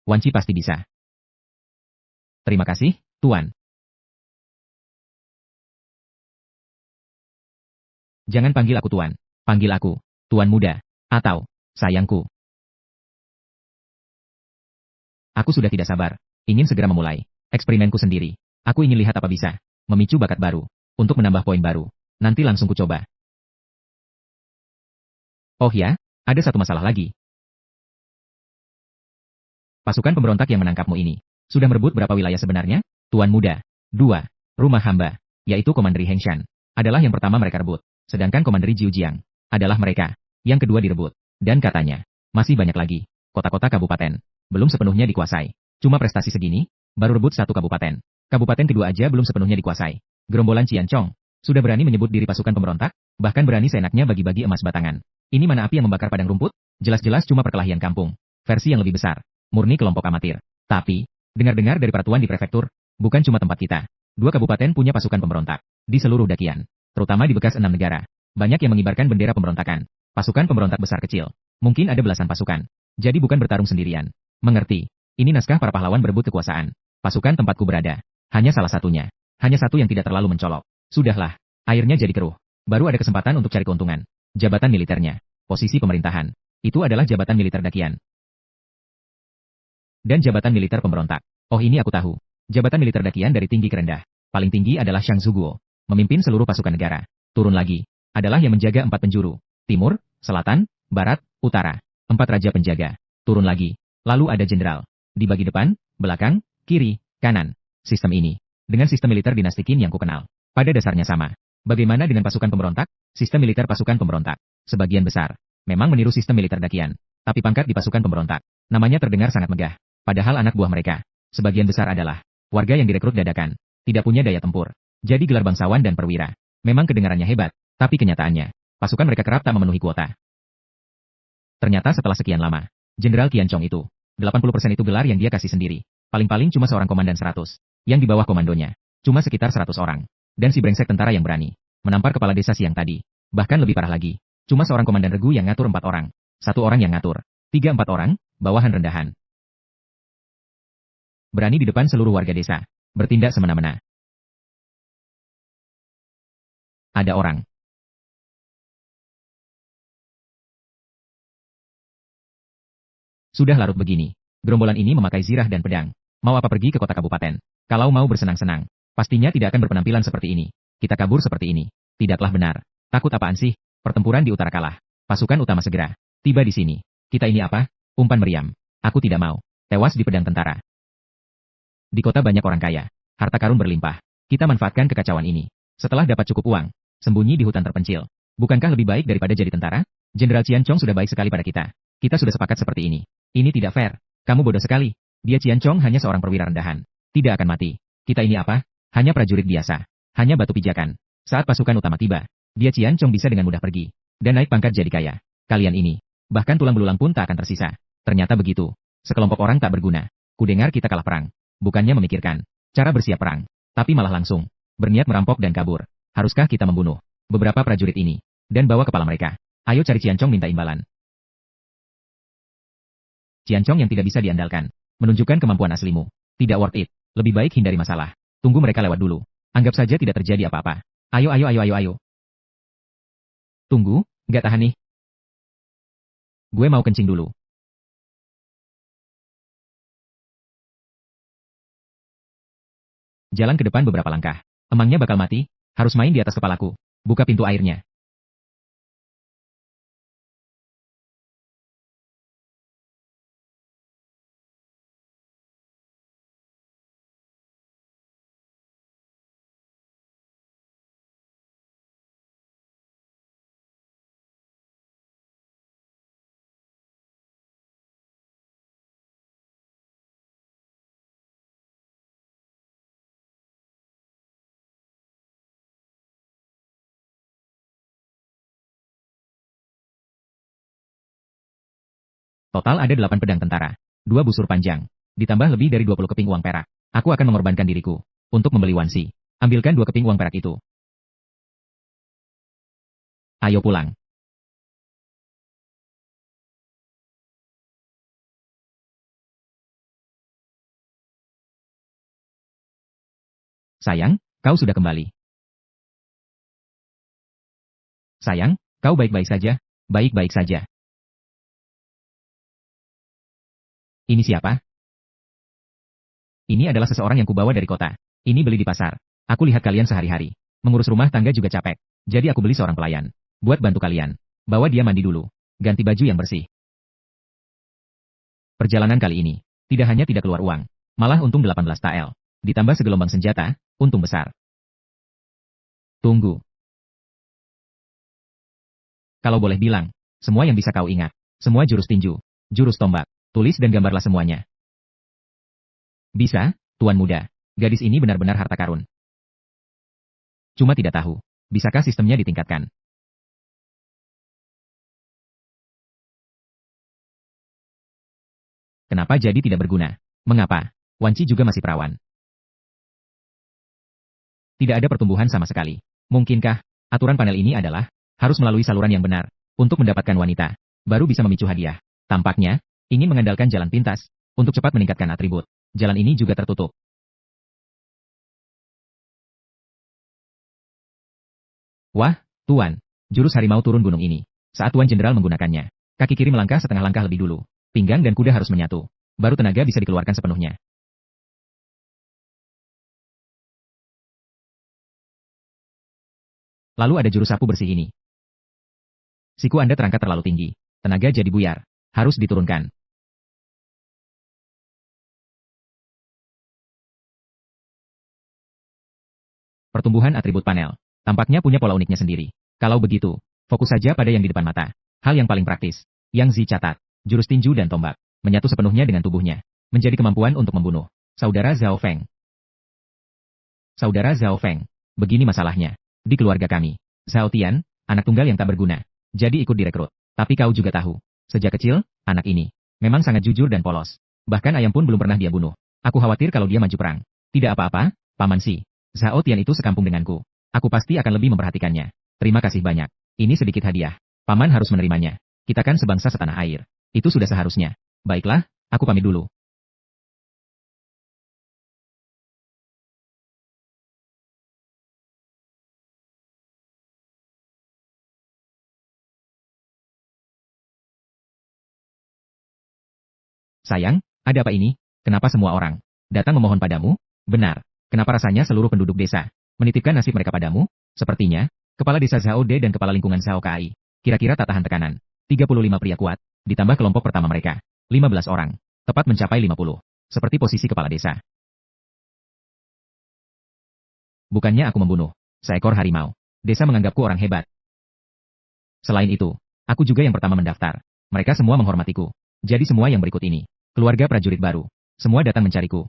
A: Wan Qi pasti bisa. Terima kasih, Tuan. Jangan panggil aku Tuan. Panggil aku, Tuan Muda. Atau, sayangku. Aku sudah tidak sabar. Ingin segera memulai eksperimenku sendiri. Aku ingin lihat apa bisa memicu bakat baru. Untuk menambah poin baru. Nanti langsung ku coba. Oh ya, ada satu masalah lagi. Pasukan pemberontak yang menangkapmu ini sudah merebut berapa wilayah sebenarnya? Tuan Muda. 2. Rumah hamba, yaitu Komanderi Hengshan, adalah yang pertama mereka rebut. Sedangkan Komanderi Jiujiang adalah mereka yang kedua direbut. Dan katanya, masih banyak lagi kota-kota kabupaten belum sepenuhnya dikuasai. Cuma prestasi segini, baru rebut satu kabupaten. Kabupaten kedua aja belum sepenuhnya dikuasai. Gerombolan Qianchong sudah berani menyebut diri pasukan pemberontak, bahkan berani seenaknya bagi-bagi emas batangan. Ini mana api yang membakar padang rumput? Jelas-jelas cuma perkelahian kampung. Versi yang lebih besar. Murni kelompok amatir. Tapi, dengar-dengar dari peraturan di prefektur, bukan cuma tempat kita. 2 kabupaten punya pasukan pemberontak. Di seluruh dakian. Terutama di bekas 6 negara. Banyak yang mengibarkan bendera pemberontakan. Pasukan pemberontak besar kecil. Mungkin ada belasan pasukan. Jadi bukan bertarung sendirian. Mengerti. Ini naskah para pahlawan berebut kekuasaan. Pasukan tempatku berada. Hanya salah satunya. Hanya satu yang tidak terlalu mencolok. Sudahlah. Airnya jadi keruh. Baru ada kesempatan untuk cari keuntungan. Jabatan militernya. Posisi pemerintahan. Itu adalah jabatan militer dakian. Dan jabatan militer pemberontak. Oh ini aku tahu. Jabatan militer dakian dari tinggi ke rendah. Paling tinggi adalah Shang Zuguo. Memimpin seluruh pasukan negara. Turun lagi. Adalah yang menjaga 4 penjuru. Timur, Selatan, Barat, Utara. 4 raja penjaga. Turun lagi. Lalu ada jenderal. Dibagi depan, belakang, kiri, kanan. Sistem ini. Dengan sistem militer dinasti Qin yang kukenal. Pada dasarnya sama. Bagaimana dengan pasukan pemberontak? Sistem militer pasukan pemberontak. Sebagian besar. Memang meniru sistem militer dakian. Tapi pangkat di pasukan pemberontak. Namanya terdengar sangat megah. Padahal anak buah mereka, sebagian besar adalah warga yang direkrut dadakan, tidak punya daya tempur. Jadi gelar bangsawan dan perwira. Memang kedengarannya hebat, tapi kenyataannya, pasukan mereka kerap tak memenuhi kuota. Ternyata setelah sekian lama, Jenderal Qianchong itu, 80% itu gelar yang dia kasih sendiri. Paling-paling cuma seorang komandan 100. Yang di bawah komandonya, cuma sekitar 100 orang. Dan si brengsek tentara yang berani, menampar kepala desa siang tadi. Bahkan lebih parah lagi, cuma seorang komandan regu yang ngatur 4 orang. 1 orang yang ngatur, 3-4 orang, bawahan rendahan. Berani di depan seluruh warga desa. Bertindak semena-mena. Ada orang. Sudah larut begini. Gerombolan ini memakai zirah dan pedang. Mau apa pergi ke kota kabupaten? Kalau mau bersenang-senang, pastinya tidak akan berpenampilan seperti ini. Kita kabur seperti ini. Tidaklah benar. Takut apaan sih? Pertempuran di utara kalah. Pasukan utama segera tiba di sini. Kita ini apa? Umpan meriam. Aku tidak mau tewas di pedang tentara. Di kota banyak orang kaya. Harta karun berlimpah. Kita manfaatkan kekacauan ini. Setelah dapat cukup uang, sembunyi di hutan terpencil. Bukankah lebih baik daripada jadi tentara? Jenderal Qianchong sudah baik sekali pada kita. Kita sudah sepakat seperti ini. Ini tidak fair. Kamu bodoh sekali. Dia Qianchong hanya seorang perwira rendahan. Tidak akan mati. Kita ini apa? Hanya prajurit biasa. Hanya batu pijakan. Saat pasukan utama tiba, dia Qianchong bisa dengan mudah pergi. Dan naik pangkat jadi kaya. Kalian ini. Bahkan tulang belulang pun tak akan tersisa. Ternyata begitu. Sekelompok orang tak berguna. Kudengar kita kalah perang. Bukannya memikirkan cara bersiap perang, tapi malah langsung berniat merampok dan kabur. Haruskah kita membunuh beberapa prajurit ini dan bawa kepala mereka? Ayo cari Qianchong minta imbalan. Qianchong yang tidak bisa diandalkan, menunjukkan kemampuan aslimu. Tidak worth it. Lebih baik hindari masalah. Tunggu mereka lewat dulu. Anggap saja tidak terjadi apa-apa. Ayo ayo ayo ayo ayo. Tunggu, nggak tahan nih. Gue mau kencing dulu. Jalan ke depan beberapa langkah. Emangnya bakal mati? Harus main di atas kepalaku. Buka pintu airnya. Total ada 8 pedang tentara. 2 busur panjang. Ditambah lebih dari 20 keping uang perak. Aku akan mengorbankan diriku untuk membeli Wansi. Ambilkan 2 keping uang perak itu. Ayo pulang. Sayang, kau sudah kembali. Sayang, kau baik-baik saja? Baik-baik saja. Ini siapa? Ini adalah seseorang yang kubawa dari kota. Ini beli di pasar. Aku lihat kalian sehari-hari. Mengurus rumah tangga juga capek. Jadi aku beli seorang pelayan. Buat bantu kalian. Bawa dia mandi dulu. Ganti baju yang bersih. Perjalanan kali ini, tidak hanya tidak keluar uang, malah untung 18 TL. Ditambah segelombang senjata, untung besar. Tunggu. Kalau boleh bilang, semua yang bisa kau ingat. Semua jurus tinju, jurus tombak, tulis dan gambarlah semuanya. Bisa, Tuan Muda. Gadis ini benar-benar harta karun. Cuma tidak tahu, bisakah sistemnya ditingkatkan? Kenapa jadi tidak berguna? Mengapa? Wanci juga masih perawan. Tidak ada pertumbuhan sama sekali. Mungkinkah, aturan panel ini adalah, harus melalui saluran yang benar, untuk mendapatkan wanita, baru bisa memicu hadiah. Tampaknya, ingin mengandalkan jalan pintas, untuk cepat meningkatkan atribut. Jalan ini juga tertutup. Wah, Tuan, jurus harimau turun gunung ini. Saat Tuan Jenderal menggunakannya, kaki kiri melangkah setengah langkah lebih dulu. Pinggang dan kuda harus menyatu. Baru tenaga bisa dikeluarkan sepenuhnya. Lalu ada jurus sapu bersih ini. Siku Anda terangkat terlalu tinggi. Tenaga jadi buyar. Harus diturunkan. Pertumbuhan atribut panel. Tampaknya punya pola uniknya sendiri. Kalau begitu, fokus saja pada yang di depan mata. Hal yang paling praktis. Yang Zi catat. Jurus tinju dan tombak. Menyatu sepenuhnya dengan tubuhnya. Menjadi kemampuan untuk membunuh. Saudara Zhao Feng. Saudara Zhao Feng. Begini masalahnya. Di keluarga kami. Zhao Tian, anak tunggal yang tak berguna. Jadi ikut direkrut. Tapi kau juga tahu. Sejak kecil, anak ini. Memang sangat jujur dan polos. Bahkan ayam pun belum pernah dia bunuh. Aku khawatir kalau dia maju perang. Tidak apa-apa, Paman Si. Zhao Tian itu sekampung denganku. Aku pasti akan lebih memperhatikannya. Terima kasih banyak. Ini sedikit hadiah. Paman harus menerimanya. Kita kan sebangsa setanah air. Itu sudah seharusnya. Baiklah, aku pamit dulu. Sayang, ada apa ini? Kenapa semua orang datang memohon padamu? Benar. Kenapa rasanya seluruh penduduk desa menitipkan nasib mereka padamu? Sepertinya, kepala desa Zhao De dan kepala lingkungan Zhao Kai. Kira-kira tak tahan tekanan. 35 pria kuat, ditambah kelompok pertama mereka. 15 orang. Tepat mencapai 50. Seperti posisi kepala desa. Bukannya aku membunuh seekor harimau. Desa menganggapku orang hebat. Selain itu, aku juga yang pertama mendaftar. Mereka semua menghormatiku. Jadi semua yang berikut ini, keluarga prajurit baru. Semua datang mencariku.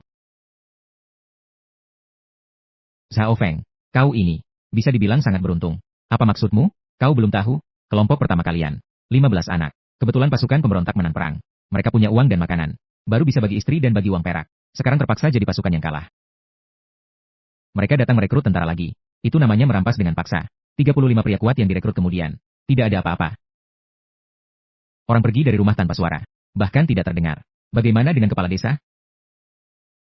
A: Zhao Feng, kau ini, bisa dibilang sangat beruntung. Apa maksudmu? Kau belum tahu? Kelompok pertama kalian, 15 anak. Kebetulan pasukan pemberontak menang perang. Mereka punya uang dan makanan. Baru bisa bagi istri dan bagi uang perak. Sekarang terpaksa jadi pasukan yang kalah. Mereka datang merekrut tentara lagi. Itu namanya merampas dengan paksa. 35 pria kuat yang direkrut kemudian. Tidak ada apa-apa. Orang pergi dari rumah tanpa suara. Bahkan tidak terdengar. Bagaimana dengan kepala desa?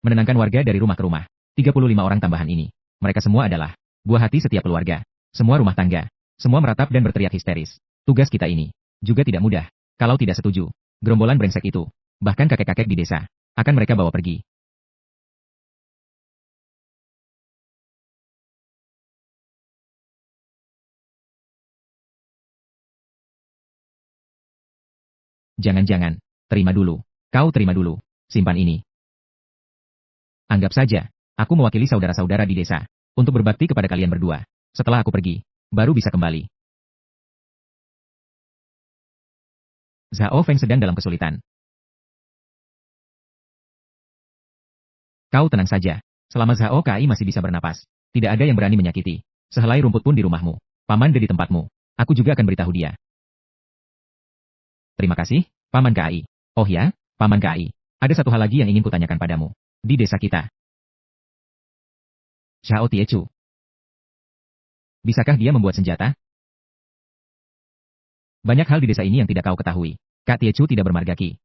A: Menenangkan warga dari rumah ke rumah. 35 orang tambahan ini. Mereka semua adalah buah hati setiap keluarga. Semua rumah tangga. Semua meratap dan berteriak histeris. Tugas kita ini juga tidak mudah. Kalau tidak setuju, gerombolan brengsek itu, bahkan kakek-kakek di desa, akan mereka bawa pergi. Jangan-jangan, terima dulu. Kau terima dulu. Simpan ini. Anggap saja, aku mewakili saudara-saudara di desa, untuk berbakti kepada kalian berdua. Setelah aku pergi, baru bisa kembali. Zhao Feng sedang dalam kesulitan. Kau tenang saja. Selama Zhao Kai masih bisa bernapas, tidak ada yang berani menyakiti. Sehelai rumput pun di rumahmu. Paman ada di tempatmu. Aku juga akan beritahu dia. Terima kasih, Paman Kai. Oh ya, Paman Kai. Ada satu hal lagi yang ingin kutanyakan padamu. Di desa kita. Xiao Tiechu. Bisakah dia membuat senjata? Banyak hal di desa ini yang tidak kau ketahui. Kak Tiechu tidak bermarga Ki.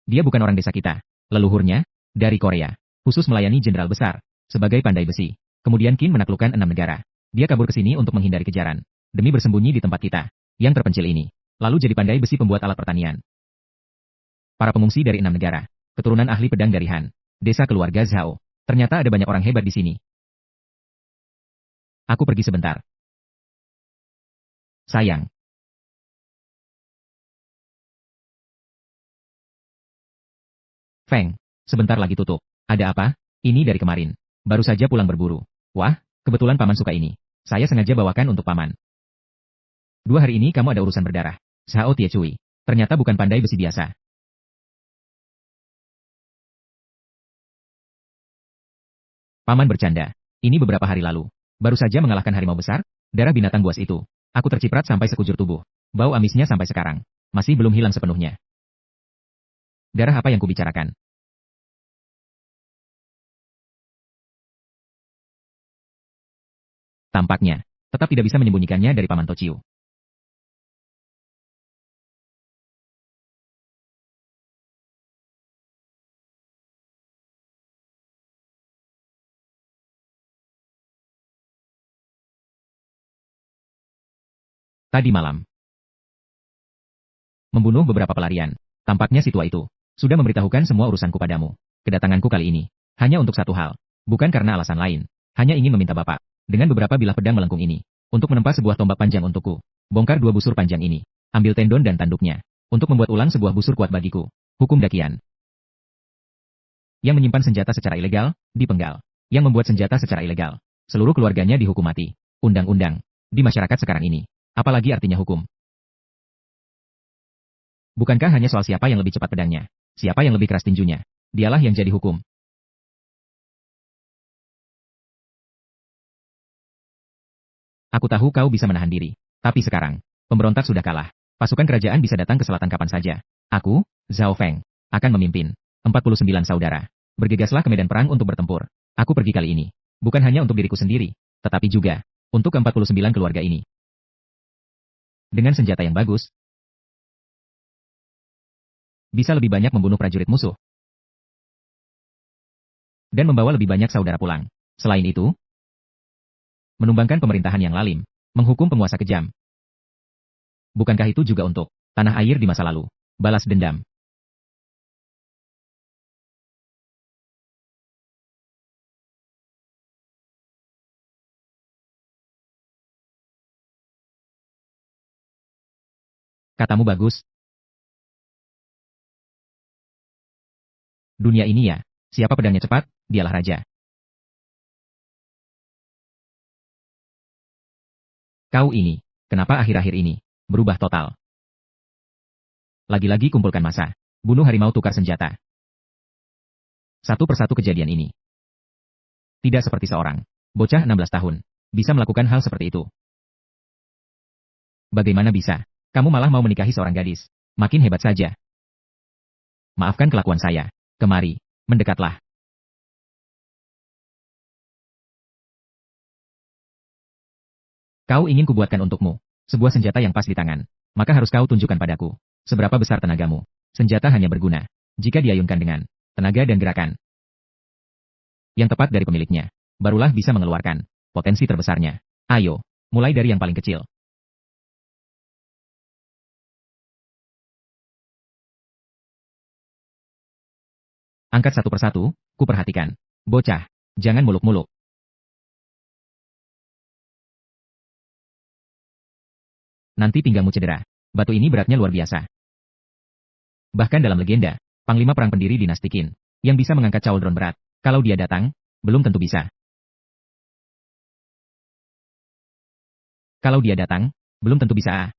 A: Dia bukan orang desa kita. Leluhurnya, dari Korea. Khusus melayani jenderal besar. sebagai pandai besi. Kemudian Qin menaklukkan 6 negara. Dia kabur ke sini untuk menghindari kejaran. Demi bersembunyi di tempat kita, yang terpencil ini. Lalu jadi pandai besi pembuat alat pertanian. Para pengungsi dari 6 negara. Keturunan ahli pedang dari Han. Desa keluarga Zhao. Ternyata ada banyak orang hebat di sini. Aku pergi sebentar. Sayang. Feng, sebentar lagi tutup. Ada apa? Ini dari kemarin. Baru saja pulang berburu. Wah, kebetulan paman suka ini. Saya sengaja bawakan untuk paman. 2 hari ini kamu ada urusan berdarah. Zhao Tiechui. Ternyata bukan pandai besi biasa. Paman bercanda. Ini beberapa hari lalu. Baru saja mengalahkan harimau besar, darah binatang buas itu. Aku terciprat sampai sekujur tubuh. Bau amisnya sampai sekarang. Masih belum hilang sepenuhnya. Darah apa yang kubicarakan? Tampaknya, tetap tidak bisa menyembunyikannya dari Paman Tociu. Tadi malam, membunuh beberapa pelarian. Tampaknya si tua itu sudah memberitahukan semua urusanku padamu. Kedatanganku kali ini hanya untuk satu hal, bukan karena alasan lain. Hanya ingin meminta Bapak dengan beberapa bilah pedang melengkung ini untuk menempa sebuah tombak panjang untukku. Bongkar 2 busur panjang ini, ambil tendon dan tanduknya untuk membuat ulang sebuah busur kuat bagiku. Hukum Dakian. Yang menyimpan senjata secara ilegal, dipenggal. Yang membuat senjata secara ilegal, seluruh keluarganya dihukum mati. Undang-undang di masyarakat sekarang ini. Apalagi artinya hukum? Bukankah hanya soal siapa yang lebih cepat pedangnya? Siapa yang lebih keras tinjunya? Dialah yang jadi hukum. Aku tahu kau bisa menahan diri. Tapi sekarang, pemberontak sudah kalah. Pasukan kerajaan bisa datang ke selatan kapan saja. Aku, Zhao Feng, akan memimpin 49 saudara. Bergegaslah ke medan perang untuk bertempur. Aku pergi kali ini. Bukan hanya untuk diriku sendiri, tetapi juga untuk ke 49 keluarga ini. Dengan senjata yang bagus, bisa lebih banyak membunuh prajurit musuh. Dan membawa lebih banyak saudara pulang. Selain itu, menumbangkan pemerintahan yang lalim, menghukum penguasa kejam. Bukankah itu juga untuk tanah air di masa lalu? Balas dendam. Katamu bagus. Dunia ini ya, siapa pedangnya cepat, dialah raja. Kau ini, kenapa akhir-akhir ini berubah total? Lagi-lagi kumpulkan massa. Bunuh harimau tukar senjata. Satu persatu kejadian ini. Tidak seperti seorang bocah 16 tahun bisa melakukan hal seperti itu. Bagaimana bisa? Kamu malah mau menikahi seorang gadis. Makin hebat saja. Maafkan kelakuan saya. Kemari, mendekatlah. Kau ingin kubuatkan untukmu sebuah senjata yang pas di tangan. Maka harus kau tunjukkan padaku seberapa besar tenagamu. Senjata hanya berguna jika diayunkan dengan tenaga dan gerakan yang tepat dari pemiliknya. Barulah bisa mengeluarkan potensi terbesarnya. Ayo, mulai dari yang paling kecil. Angkat satu persatu, kuperhatikan. Bocah, jangan muluk-muluk. Nanti pinggangmu cedera. Batu ini beratnya luar biasa. Bahkan dalam legenda, Panglima Perang Pendiri Dinasti Qin, yang bisa mengangkat cauldron berat, kalau dia datang, belum tentu bisa. Kalau dia datang, belum tentu bisa.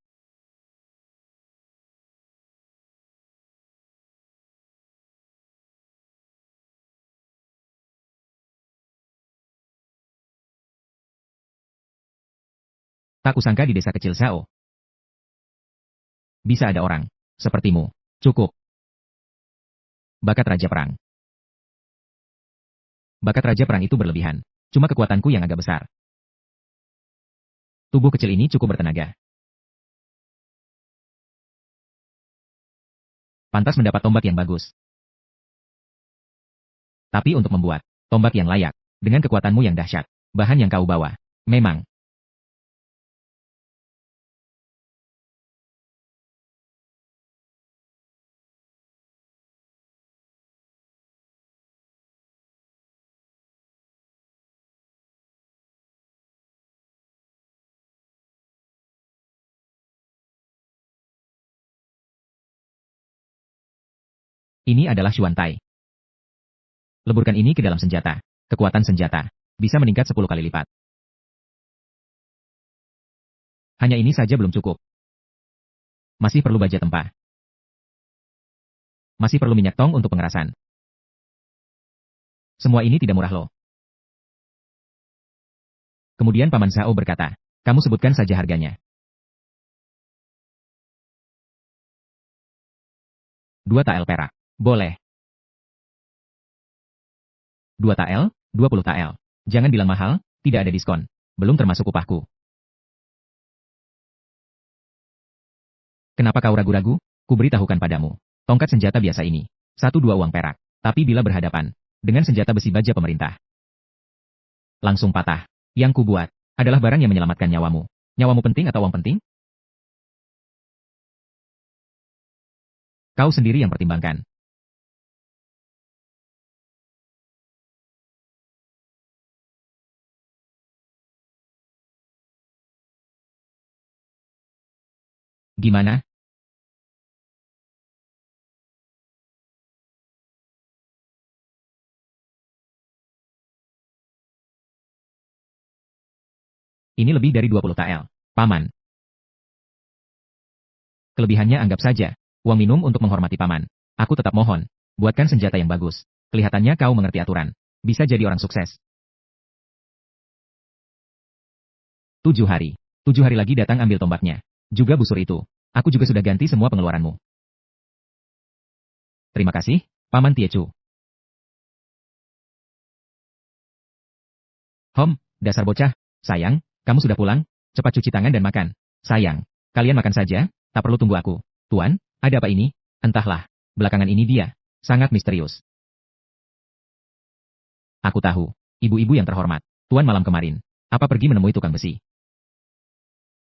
A: Tak kusangka di desa kecil Zhao, bisa ada orang sepertimu. Cukup. Bakat Raja Perang. Bakat Raja Perang itu berlebihan. Cuma kekuatanku yang agak besar. Tubuh kecil ini cukup bertenaga. Pantas mendapat tombak yang bagus. Tapi untuk membuat tombak yang layak, Dengan kekuatanmu yang dahsyat, bahan yang kau bawa. Memang. Ini adalah Xuantai. Leburkan ini ke dalam senjata. Kekuatan senjata bisa meningkat 10 kali lipat. Hanya ini saja belum cukup. Masih perlu baja tempah. Masih perlu minyak tong untuk pengerasan. Semua ini tidak murah loh. Kemudian Paman Zhao berkata, kamu sebutkan saja harganya. 2 tael perak. Boleh. 2 tael, 20 tael. Jangan bilang mahal, tidak ada diskon. Belum termasuk upahku. Kenapa kau ragu-ragu? Kuberitahukan padamu. Tongkat senjata biasa ini. 1-2 uang perak. Tapi bila berhadapan dengan senjata besi baja pemerintah, langsung patah. Yang kubuat adalah barang yang menyelamatkan nyawamu. Nyawamu penting atau uang penting? Kau sendiri yang pertimbangkan. Gimana? Ini lebih dari 20 tael. Paman. Kelebihannya anggap saja. Uang minum untuk menghormati paman. Aku tetap mohon. Buatkan senjata yang bagus. Kelihatannya kau mengerti aturan. Bisa jadi orang sukses. 7 hari. 7 hari lagi datang ambil tombaknya. Juga busur itu. Aku juga sudah ganti semua pengeluaranmu. Terima kasih, Paman Tiechu. Dasar bocah. Sayang, kamu sudah pulang? Cepat cuci tangan dan makan. Sayang, kalian makan saja, tak perlu tunggu aku. Tuan, ada apa ini? Entahlah. Belakangan ini dia sangat misterius. Aku tahu. Ibu-ibu yang terhormat. Tuan malam kemarin. Apa pergi menemui tukang besi?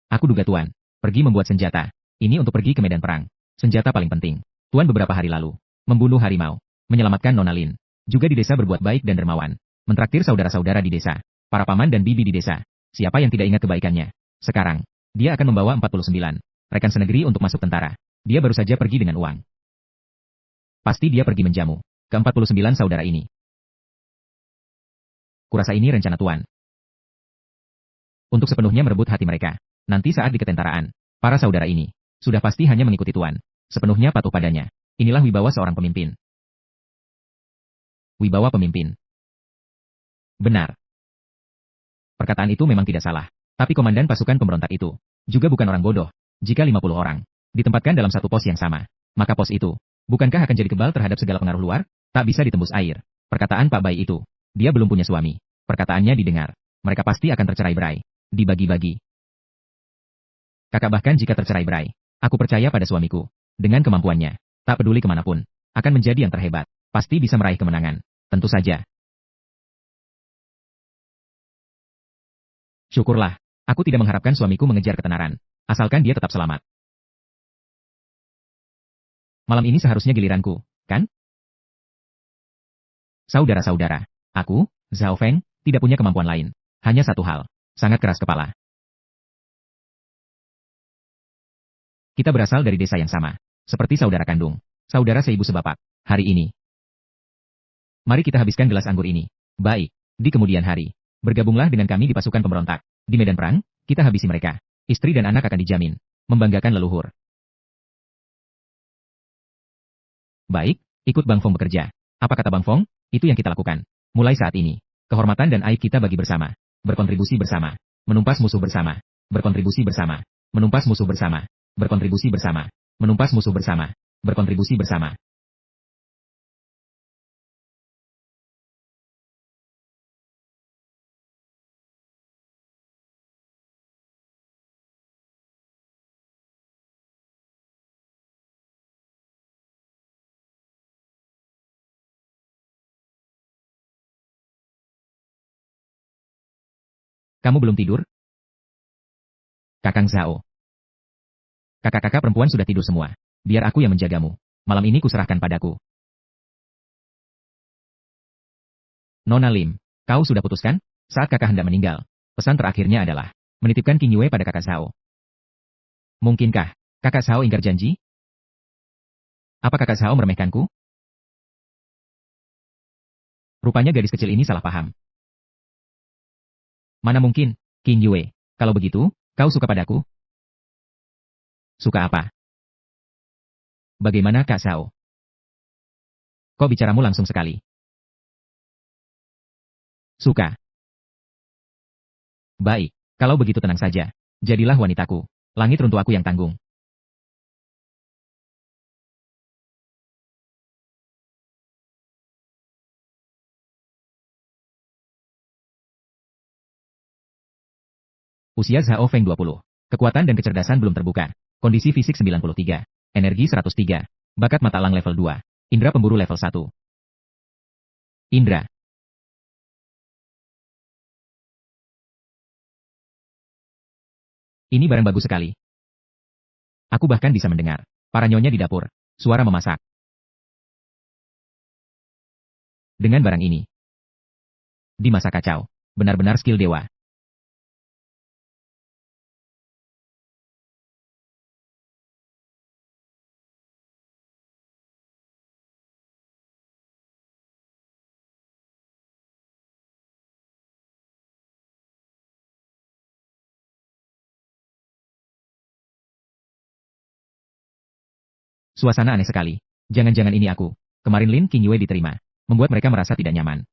A: Aku duga Tuan. Pergi membuat senjata. Ini untuk pergi ke medan perang. Senjata paling penting. Tuan beberapa hari lalu. Membunuh harimau. Menyelamatkan Nona Lin. Juga di desa berbuat baik dan dermawan. Mentraktir saudara-saudara di desa. Para paman dan bibi di desa. Siapa yang tidak ingat kebaikannya? Sekarang, dia akan membawa 49 rekan senegeri untuk masuk tentara. Dia baru saja pergi dengan uang. Pasti dia pergi menjamu ke 49 saudara ini. Kurasa ini rencana Tuan. Untuk sepenuhnya merebut hati mereka. Nanti saat di ketentaraan, para saudara ini sudah pasti hanya mengikuti Tuan. Sepenuhnya patuh padanya. Inilah wibawa seorang pemimpin. Wibawa pemimpin. Benar. Perkataan itu memang tidak salah. Tapi komandan pasukan pemberontak itu juga bukan orang bodoh. Jika 50 orang ditempatkan dalam satu pos yang sama, maka pos itu bukankah akan jadi kebal terhadap segala pengaruh luar? Tak bisa ditembus air. Perkataan Pak Bai itu. Dia belum punya suami. Perkataannya didengar. Mereka pasti akan tercerai-berai. Dibagi-bagi. Kakak bahkan jika tercerai-berai, aku percaya pada suamiku. Dengan kemampuannya, tak peduli kemanapun, akan menjadi yang terhebat. Pasti bisa meraih kemenangan. Tentu saja. Syukurlah, aku tidak mengharapkan suamiku mengejar ketenaran. Asalkan dia tetap selamat. Malam ini seharusnya giliranku, kan? Saudara-saudara, aku, Zhao Feng, tidak punya kemampuan lain. Hanya satu hal, sangat keras kepala. Kita berasal dari desa yang sama. Seperti saudara kandung, saudara seibu sebapak. Hari ini, mari kita habiskan gelas anggur ini. Baik, di kemudian hari, bergabunglah dengan kami di pasukan pemberontak. Di medan perang, kita habisi mereka. Istri dan anak akan dijamin. Membanggakan leluhur. Baik, ikut Bang Fong bekerja. Apa kata Bang Fong? Itu yang kita lakukan. Mulai saat ini, kehormatan dan aib kita bagi bersama. Berkontribusi bersama. Menumpas musuh bersama. Berkontribusi bersama. Menumpas musuh bersama. Berkontribusi bersama. Menumpas musuh bersama. Berkontribusi bersama. Kamu belum tidur? Kakang Zhao. Kakak-kakak perempuan sudah tidur semua. Biar aku yang menjagamu. Malam ini kuserahkan padaku. Nona Lim, kau sudah putuskan? Saat kakak hendak meninggal, pesan terakhirnya adalah menitipkan King Yue pada kakak Zhao. Mungkinkah kakak Zhao ingkar janji? Apa kakak Zhao meremehkanku? Rupanya gadis kecil ini salah paham. Mana mungkin, King Yue. Kalau begitu, kau suka padaku? Suka apa? Bagaimana Kak Zhao? Kok bicaramu langsung sekali? Suka. Baik, kalau begitu tenang saja. Jadilah wanitaku. Langit runtuh aku yang tanggung. Usia Zhao Feng 20. Kekuatan dan kecerdasan belum terbuka. Kondisi fisik 93. Energi 103. Bakat mata elang level 2. Indra pemburu level 1. Indra. Ini barang bagus sekali. Aku bahkan bisa mendengar para nyonya di dapur. Suara memasak. Dengan barang ini. Di masa kacau. Benar-benar skill dewa. Suasana aneh sekali. Jangan-jangan ini aku. Kemarin Lin King Yue diterima. Membuat mereka merasa tidak nyaman.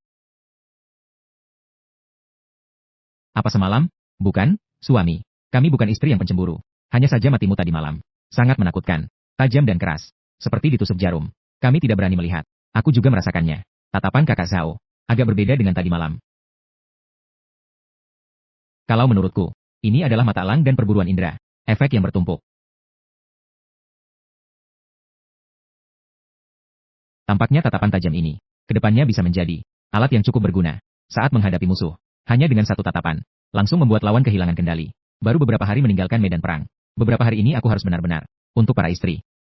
A: Apa semalam? Bukan, suami. Kami bukan istri yang pencemburu. Hanya saja matimu tadi malam. Sangat menakutkan. Tajam dan keras. Seperti ditusuk jarum. Kami tidak berani melihat. Aku juga merasakannya. Tatapan kakak Zhao. Agak berbeda dengan tadi malam. Kalau menurutku, ini adalah mata elang dan perburuan indera. Efek yang bertumpuk. Tampaknya tatapan tajam ini, kedepannya bisa menjadi alat yang cukup berguna saat menghadapi musuh. Hanya dengan satu tatapan, langsung membuat lawan kehilangan kendali. Baru beberapa hari meninggalkan medan perang. Beberapa hari ini aku harus benar-benar untuk para istri.